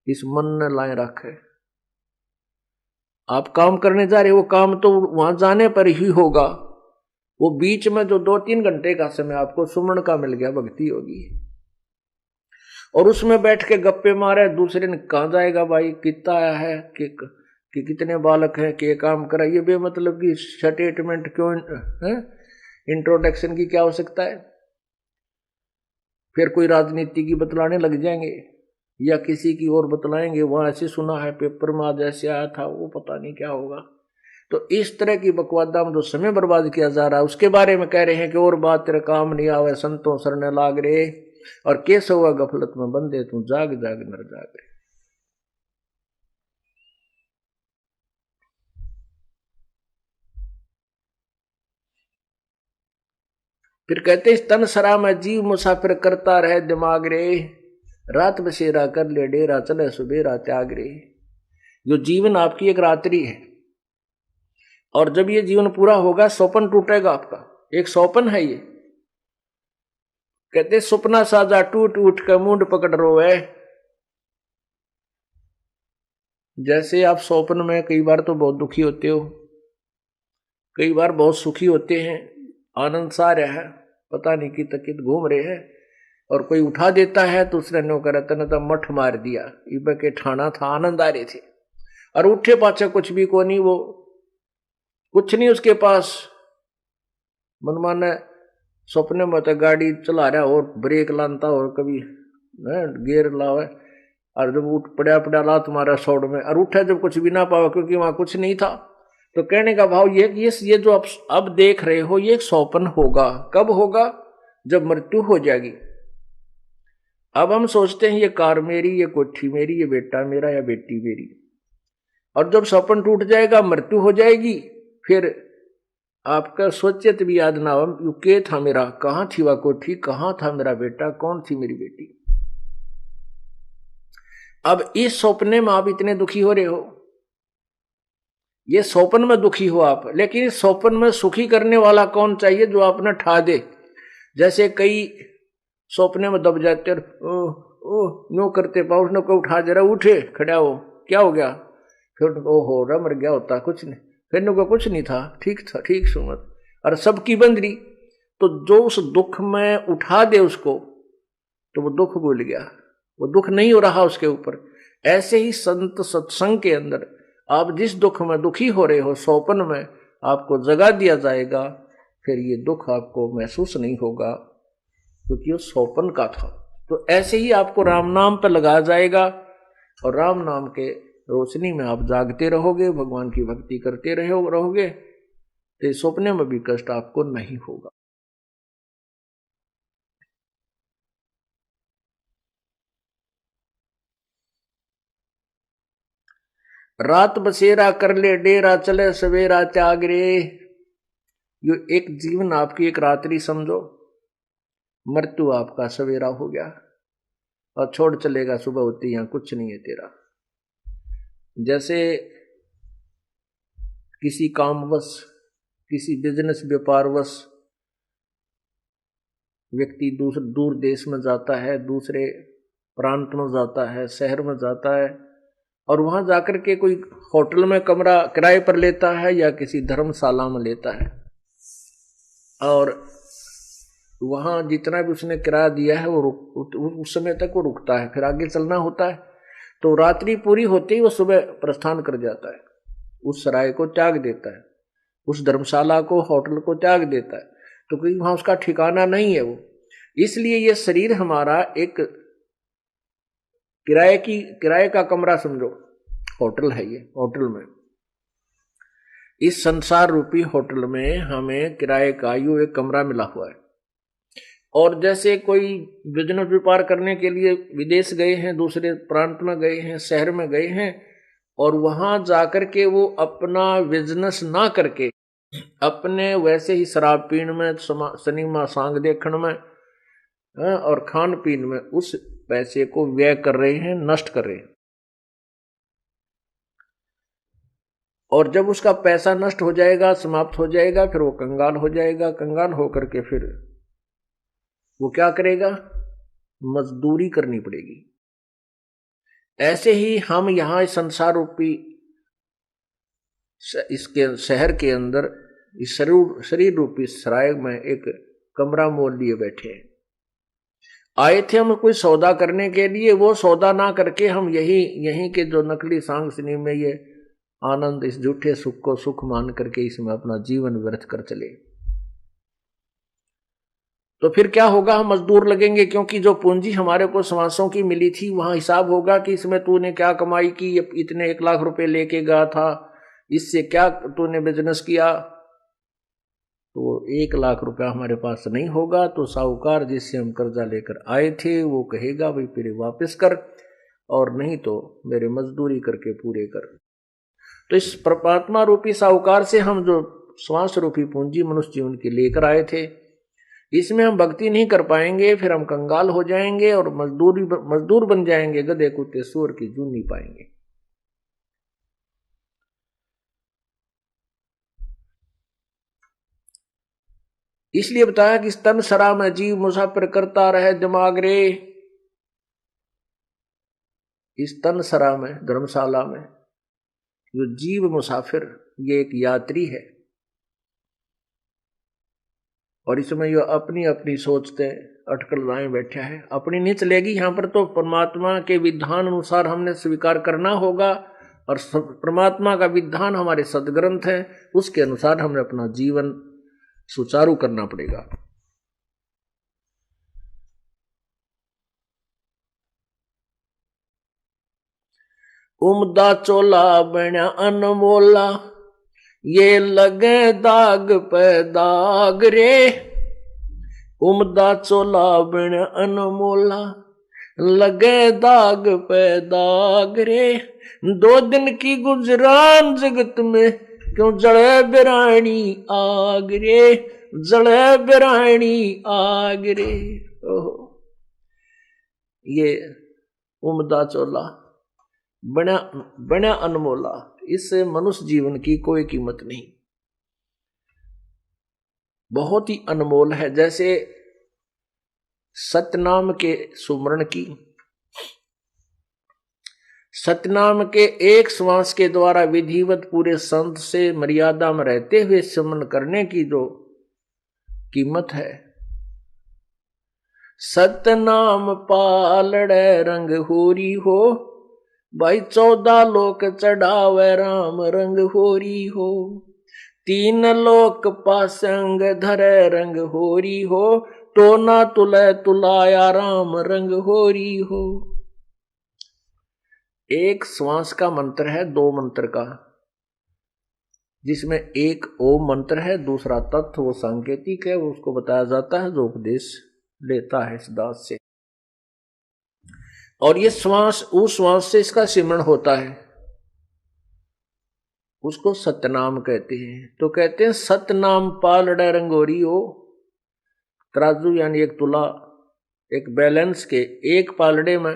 इस मन ने लाए रखे। आप काम करने जा रहे हो, वो काम तो वहां जाने पर ही होगा, वो बीच में जो 2-3 घंटे का समय आपको सुमन का मिल गया, भक्ति होगी। और उसमें बैठ के गप्पे मारे, दूसरे ने कहाँ जाएगा भाई, कितना आया है कि कितने बालक हैं, के काम करा, ये बेमतलब की स्टेटमेंट क्यों है, इंट्रोडक्शन की क्या आवश्यकता है। फिर कोई राजनीति की बतलाने लग जाएंगे या किसी की और बतलाएंगे, वहां ऐसे सुना है पेपर में आज ऐसे आया था, वो पता नहीं क्या होगा। तो इस तरह की बकवादा में जो समय बर्बाद किया जा रहा है उसके बारे में कह रहे हैं कि और बात तेरे काम नहीं आवे, संतों सरने लाग रे, और कैसे हुआ गफलत में बंदे तू जाग जाग नर जाग रे। फिर कहते तन सरा में जीव मुसाफिर करता रहे दिमाग रे, रात बसेरा कर ले डेरा चले सुबेरा त्याग रे। जो जीवन आपकी एक रात्रि है और जब ये जीवन पूरा होगा सौपन टूटेगा आपका, एक सौपन है ये। कहते सपना साजा टूट उठ कर मुंड पकड़ रोवे। जैसे आप सौपन में कई बार तो बहुत दुखी होते हो, कई बार बहुत सुखी होते हैं, आनंद सा रहा है, पता नहीं कि तकित घूम रहे हैं, और कोई उठा देता है तो उसने नो कर तने तो मठ मार दिया, इब के ठाना था, आनंद आ रहे थे, और उठे पाछे कुछ भी को नहीं, वो कुछ नहीं उसके पास। मनमाने सपने में तो गाड़ी चला रहा और ब्रेक लानता और कभी गियर लावे, और जब उठ पड़ा ला तुम्हारा सौड़ में, और उठा जब कुछ भी ना पावा क्योंकि वहां कुछ नहीं था। तो कहने का भाव ये जो आप अब देख रहे हो ये एक सौपन होगा। कब होगा? जब मृत्यु हो जाएगी। अब हम सोचते हैं ये कार मेरी, ये कोठी मेरी, ये बेटा मेरा या बेटी मेरी, और जब सपन टूट जाएगा, मृत्यु हो जाएगी, फिर आपका सोचित भी याद ना हो के था मेरा, कहां थी वह कोठी, कहां था मेरा बेटा, कौन थी मेरी बेटी। अब इस सपने में आप इतने दुखी हो रहे हो, ये सौपन में दुखी हो आप, लेकिन इस सौपन में सुखी करने वाला कौन चाहिए जो आपने ठा दे। जैसे कई सौपने में दब जाते नो करते पाउस को उठा दे रहा, उठे खड़ा हो, क्या हो गया, फिर ओ हो रहा मर गया होता कुछ नहीं, फिर नो का कुछ नहीं था, ठीक था, ठीक सुमत, और सबकी बंदरी। तो जो उस दुख में उठा दे उसको, तो वो दुख भूल गया, वो दुख नहीं हो रहा उसके ऊपर। ऐसे ही संत सत्संग के अंदर आप जिस दुख में दुखी हो रहे हो, सौपन में आपको जगा दिया जाएगा, फिर ये दुख आपको महसूस नहीं होगा, क्योंकि वो सौपन का था। तो ऐसे ही आपको राम नाम पर लगाया जाएगा, और राम नाम के रोशनी में आप जागते रहोगे, भगवान की भक्ति करते रहोगे, तो सपने में भी कष्ट आपको नहीं होगा। रात बसेरा कर ले डेरा, चले सवेरा त्याग रे। यो एक जीवन आपकी एक रात्रि समझो, मृत्यु आपका सवेरा हो गया, और छोड़ चलेगा सुबह होती, यहां कुछ नहीं है तेरा। जैसे किसी कामवश, किसी बिजनेस व्यापारवश व्यक्ति दूर देश में जाता है, दूसरे प्रांत में जाता है, शहर में जाता है, और वहां जाकर के कोई होटल में कमरा किराए पर लेता है या किसी धर्मशाला में लेता है, और वहां जितना भी उसने किराया दिया है वो उस समय तक वो रुकता है, फिर आगे चलना होता है। तो रात्रि पूरी होते ही वो सुबह प्रस्थान कर जाता है, उस सराय को त्याग देता है, उस धर्मशाला को, होटल को त्याग देता है, तो कहीं वहां उसका ठिकाना नहीं है वो। इसलिए ये शरीर हमारा एक किराए का कमरा समझो, होटल है ये। होटल में, इस संसार रूपी होटल में हमें किराए का यूं एक कमरा मिला हुआ है। और जैसे कोई बिजनेस व्यापार करने के लिए विदेश गए हैं, दूसरे प्रांत में गए हैं, शहर में गए हैं, और वहां जाकर के वो अपना बिजनेस ना करके अपने वैसे ही शराब पीने में, सिनेमा सांग देखने में और खान पीन में उस पैसे को व्यय कर रहे हैं, नष्ट कर रहे हैं। और जब उसका पैसा नष्ट हो जाएगा, समाप्त हो जाएगा, फिर वो कंगाल हो जाएगा। कंगाल होकर के फिर वो क्या करेगा? मजदूरी करनी पड़ेगी। ऐसे ही हम यहां संसार रूपी इसके शहर के अंदर इस शरीर रूपी सराय में एक कमरा मोल लिए बैठे हैं। आए थे हम कोई सौदा करने के लिए, वो सौदा ना करके हम यही के जो नकली सांग सिनेमा में ये आनंद, इस झूठे सुख को सुख मान करके इसमें अपना जीवन व्यर्थ कर चले, तो फिर क्या होगा? हम मजदूर लगेंगे, क्योंकि जो पूंजी हमारे को समासों की मिली थी वहां हिसाब होगा कि इसमें तूने क्या कमाई की, इतने 1 लाख रुपए लेके गया था, इससे क्या तूने बिजनेस किया। तो 1 लाख रुपया हमारे पास नहीं होगा, तो साहूकार जिससे हम कर्जा लेकर आए थे वो कहेगा भाई फिर वापस कर, और नहीं तो मेरे मजदूरी करके पूरे कर। तो इस परमात्मा रूपी साहूकार से हम जो श्वास रूपी पूंजी मनुष्य जीवन की लेकर आए थे, इसमें हम भक्ति नहीं कर पाएंगे, फिर हम कंगाल हो जाएंगे और मजदूर बन जाएंगे, गधे कुत्ते सूअर की जून नहीं पाएंगे। इसलिए बताया कि तन सरा में जीव मुसाफिर करता रहे दिमाग रे। इस तन सरा में, धर्मशाला में, जो जीव मुसाफिर, ये एक यात्री है, और इसमें यो अपनी अपनी सोचते अटकल लाए बैठा है। अपनी नहीं चलेगी यहां पर, तो परमात्मा के विधान अनुसार हमने स्वीकार करना होगा, और परमात्मा का विधान हमारे सदग्रंथ है, उसके अनुसार हमने अपना जीवन सुचारू करना पड़ेगा। उमदा चोला बना अनमोला, ये लगे दाग पे दाग रे। उमदा चोला बना अनमोला, लगे दाग पे दाग रे। 2 दिन की गुजरान जगत में, क्यों जड़े बिरानी आग रे, जड़े बिरानी आग रे। ओहो, ये उमदा चोला बना अनमोला, इससे मनुष्य जीवन की कोई कीमत नहीं, बहुत ही अनमोल है। जैसे सतनाम के सुमरण की, सतनाम के एक श्वास के द्वारा विधिवत पूरे संत से मर्यादा में रहते हुए स्मरण करने की जो कीमत है, सतनाम पालड़े रंग होरी हो, भाई 14 लोक चढ़ावे राम रंग होरी हो। 3 लोक पासंग धरे रंग होरी हो, तो ना तुले तुलाया राम रंग होरी हो। एक श्वास का मंत्र है, 2 मंत्र का, जिसमें एक ओम मंत्र है, दूसरा तत्व वो सांकेतिक है, उसको बताया जाता है जो उपदेश लेता है इस दास से। और ये श्वास, उस श्वास से इसका सिमरण होता है, उसको सतनाम कहते हैं। तो कहते हैं सतनाम पालड़े रंगोरी हो, तराजू यानी एक तुला, एक बैलेंस के एक पालड़े में,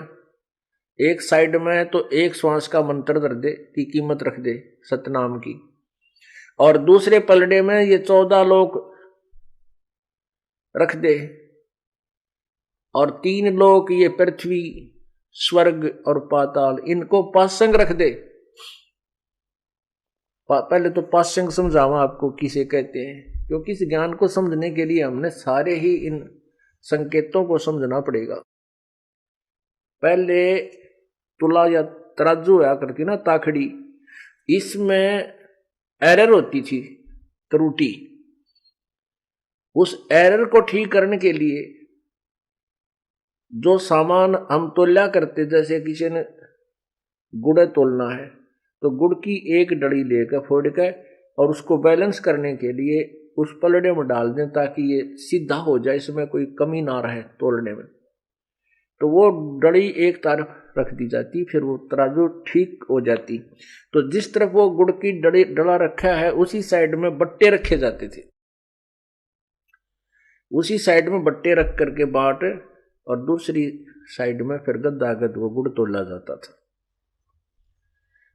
एक साइड में तो एक श्वास का मंत्र धर दे की कीमत रख दे सतनाम की, और दूसरे पलड़े में ये 14 लोक रख दे, और 3 लोक ये पृथ्वी, स्वर्ग और पाताल, इनको पासंग रख दे। पहले तो पासंग समझावा आपको किसे कहते हैं, क्योंकि इस ज्ञान को समझने के लिए हमने सारे ही इन संकेतों को समझना पड़ेगा। पहले तुला या तराजू हुआ करती ना, ताखड़ी, इसमें एरर होती थी, त्रुटि। उस एरर को ठीक करने के लिए जो सामान हम तोल्या करते, जैसे किसी ने गुड़ तोलना है तो गुड़ की एक डड़ी लेकर फोड़ के और उसको बैलेंस करने के लिए उस पलड़े में डाल दें ताकि ये सीधा हो जाए, इसमें कोई कमी ना रहे तोलने में। तो वो डड़ी एक तरफ रख दी जाती, फिर वो तराजू ठीक हो जाती। तो जिस तरफ वो गुड़ की डला रखा है उसी साइड में बट्टे रखे जाते थे, उसी साइड में बट्टे रख करके बाट, और दूसरी साइड में फिर गद्दागद वो गुड़ तोला जाता था।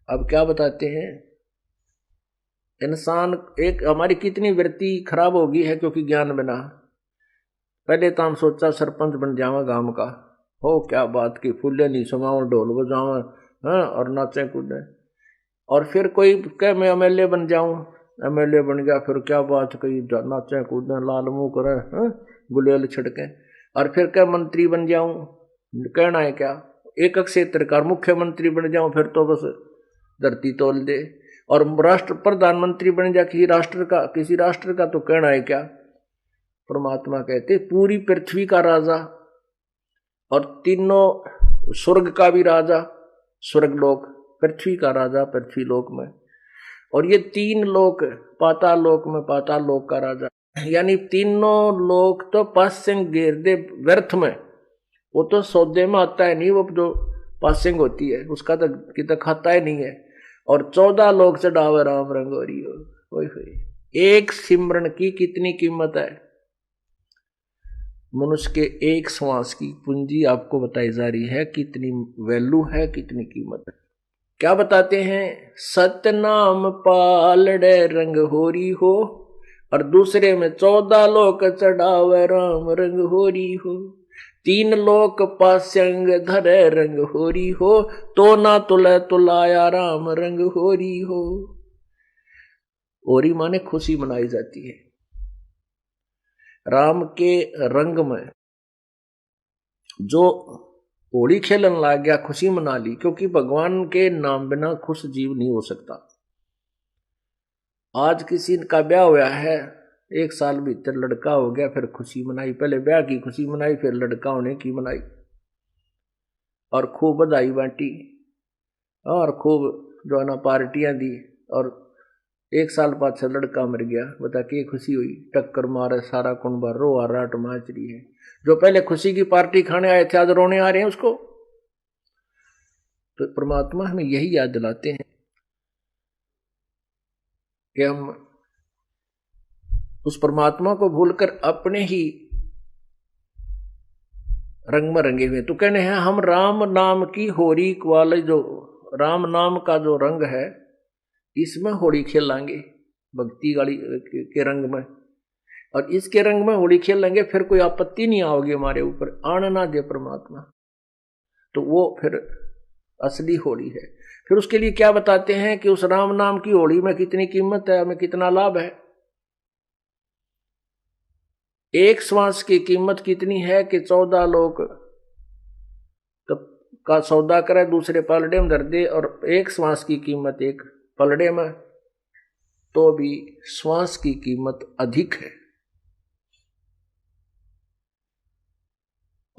अब क्या बताते हैं, इंसान एक हमारी कितनी वृत्ति खराब हो गई है क्योंकि ज्ञान बिना। पहले तो हम सोचा सरपंच बन जावा गांव का, हो क्या बात की, फूले नहीं समाओ, ढोल बजाओ, हाँ, और नाचे कूदे। और फिर कोई कह मैं एमएलए बन जाऊं, एमएलए बन गया, फिर क्या बात कही, नाचे कूदे, लाल मुंह करे, हाँ, गुलेल छिड़के। और फिर क्या मंत्री बन जाऊं, कहना है क्या, एक क्षेत्र का मुख्यमंत्री बन जाऊं, फिर तो बस धरती तोल दे। और राष्ट्र प्रधानमंत्री बन जा किसी राष्ट्र का तो कहना है क्या। परमात्मा कहते पूरी पृथ्वी का राजा और तीनों स्वर्ग का भी राजा, स्वर्गलोक, पृथ्वी का राजा पृथ्वी लोक में, और ये 3 लोक पाताल लोक में पाताल लोक का राजा। यानी तीनों लोक तो पासिंग घेर दे व्यर्थ में, वो तो सौदे में आता है नहीं, वो जो पासिंग होती है उसका तो कितना खाता ही नहीं है। और 14 लोक चढ़ावे राम रंगोरी हो। एक सिमरन की कितनी कीमत है, मनुष्य के एक श्वास की पूंजी आपको बताई जा रही है, कितनी वैल्यू है, कितनी कीमत है। क्या बताते हैं, सतनाम पालड़े रंग होरी हो, और दूसरे में 14 लोक चढ़ावे राम रंग होरी हो। 3 लोक पासंग धरे रंग होरी हो, तो ना तुले तुलाया राम रंग होरी हो। होरी माने खुशी मनाई जाती है। राम के रंग में जो होली खेलन लग गया, खुशी मना ली, क्योंकि भगवान के नाम बिना खुश जीव नहीं हो सकता। आज किसी का ब्याह हुआ है, 1 साल भीतर लड़का हो गया, फिर खुशी मनाई, पहले ब्याह की खुशी मनाई, फिर लड़का होने की मनाई, और खूब बधाई बांटी, और खूब जो है ना पार्टियां दी, और 1 साल बाद से लड़का मर गया, बता के खुशी हुई, टक्कर मारे सारा कुंबा, रो राट माच रही है। जो पहले खुशी की पार्टी खाने आए थे आज रोने आ रहे हैं उसको। तो परमात्मा हमें यही याद दिलाते हैं कि हम उस परमात्मा को भूलकर अपने ही रंग में रंगे हुए। तो कहने हैं हम राम नाम की होली वाले, जो राम नाम का जो रंग है इसमें होली खेलेंगे, भक्ति गाड़ी के रंग में, और इसके रंग में होली खेलेंगे, फिर कोई आपत्ति नहीं आओगी हमारे ऊपर, आने ना दे परमात्मा। तो वो फिर असली होली है। फिर उसके लिए क्या बताते हैं कि उस राम नाम की होली में कितनी कीमत है, हमें कितना लाभ है। एक श्वास की कीमत कितनी है कि 14 लोग का सौदा करे, दूसरे पलड़े में धर दे, और एक श्वास की कीमत एक पलड़े में, तो भी श्वास की कीमत अधिक है।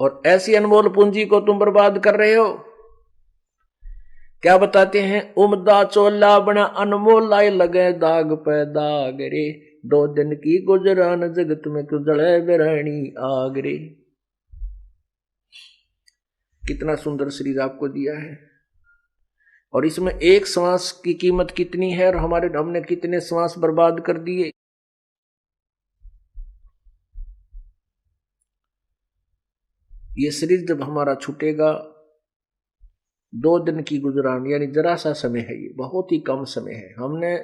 और ऐसी अनमोल पूंजी को तुम बर्बाद कर रहे हो। क्या बताते हैं, उमदा चोला बना अनमोल लाई लगे दाग पे दाग रे, 2 दिन की गुजरान जगत में कुजड़े बिरानी आग रे। कितना सुंदर शरीर आपको दिया है, और इसमें एक श्वास की कीमत कितनी है, और हमने कितने श्वास बर्बाद कर दिए। ये शरीर जब हमारा छूटेगा, 2 दिन की गुजरान, यानी जरा सा समय है, ये बहुत ही कम समय है। हमने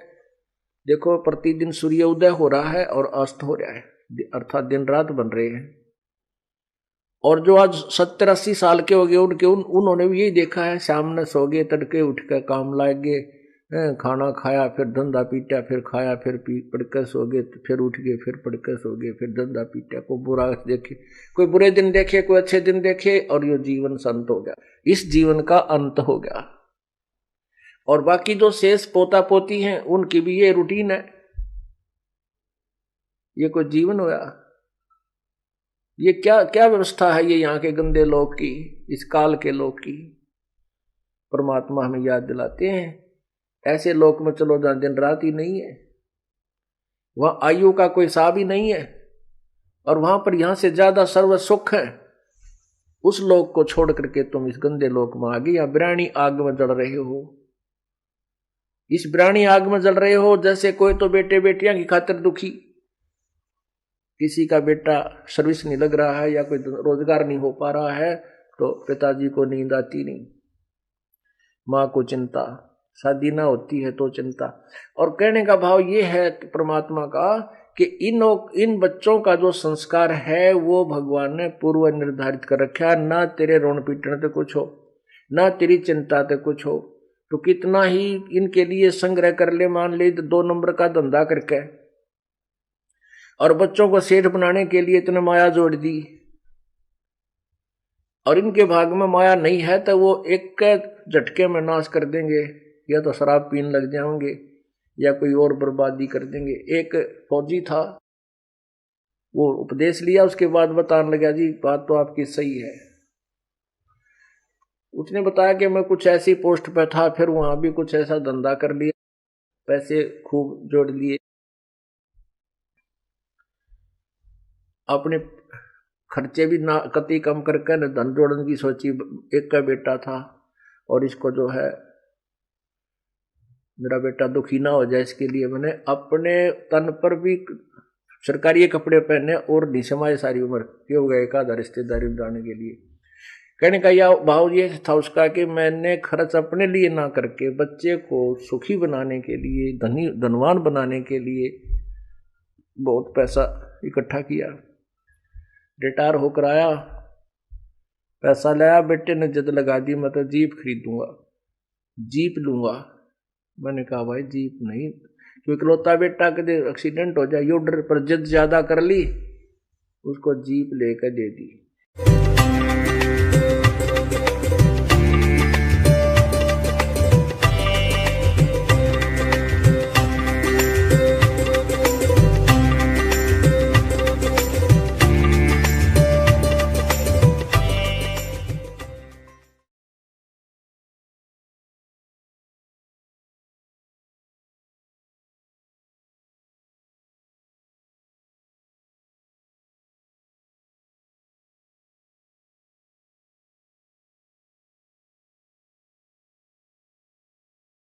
देखो प्रतिदिन सूर्य उदय हो रहा है और अस्त हो रहा है, अर्थात दिन रात बन रहे हैं। और जो आज 70-80 साल के हो गए उन्होंने भी यही देखा है, शाम ने सो गए, तड़के उठ कर काम लाग गए, खाना खाया, फिर धंधा पीटा, फिर खाया, फिर पढ़कर सो गए, फिर उठ गए, फिर पढ़कर सो गए, फिर धंधा पीटा। कोई बुरा देखे, कोई बुरे दिन देखे, कोई अच्छे दिन देखे, और ये जीवन संत हो गया, इस जीवन का अंत हो गया। और बाकी जो शेष पोता पोती हैं उनकी भी ये रूटीन है। ये कोई जीवन होया? ये क्या क्या व्यवस्था है ये यहाँ के गंदे लोग की, इस काल के लोग की। परमात्मा हमें याद दिलाते हैं, ऐसे लोक में चलो जहां दिन रात ही नहीं है, वहां आयु का कोई हिसाब ही नहीं है, और वहां पर यहां से ज्यादा सर्व सुख है। उस लोक को छोड़ करके तुम इस गंदे लोक में आ गए, या बिरानी आग में जल रहे हो। इस बिरानी आग में जल रहे हो, जैसे कोई तो बेटे बेटियां की खातिर दुखी, किसी का बेटा सर्विस नहीं लग रहा है, या कोई रोजगार नहीं हो पा रहा है, तो पिताजी को नींद आती नहीं, माँ को चिंता, शादी ना होती है तो चिंता। और कहने का भाव ये है परमात्मा का कि इन बच्चों का जो संस्कार है वो भगवान ने पूर्व निर्धारित कर रखा, ना तेरे रोन पीटने ते कुछ हो, ना तेरी चिंता ते कुछ हो, तो कितना ही इनके लिए संग्रह कर ले, मान ले 2 नंबर का धंधा करके, और बच्चों को सेठ बनाने के लिए इतने माया जोड़ दी, और इनके भाग में माया नहीं है तो वो एक झटके में नाश कर देंगे, या तो शराब पीने लग जाएंगे, या कोई और बर्बादी कर देंगे। एक फौजी था, वो उपदेश लिया, उसके बाद बताने लगा, जी बात तो आपकी सही है। उसने बताया कि मैं कुछ ऐसी पोस्ट पे था, फिर वहां भी कुछ ऐसा धंधा कर लिया, पैसे खूब जोड़ लिए, अपने खर्चे भी ना कति कम करके न धन जोड़ने की सोची। एक का बेटा था, और इसको जो है मेरा बेटा दुखी ना हो जाए, इसके लिए मैंने अपने तन पर भी सरकारी कपड़े पहने और निशमाए सारी उम्र, ये हो गया एक आधा रिश्तेदारी बनाने के लिए। कहने का यह भाव ये था उसका कि मैंने खर्च अपने लिए ना करके बच्चे को सुखी बनाने के लिए, धनवान बनाने के लिए बहुत पैसा इकट्ठा किया। रिटायर होकर आया, पैसा लाया, बेटे ने जिद लगा दी, मैं तो जीप खरीदूंगा, जीप लूंगा। मैंने कहा भाई जीप नहीं, क्योंकि इकलौता बेटा कदे एक्सीडेंट हो जाए, योडर पर जिद ज्यादा कर ली, उसको जीप लेकर दे दी।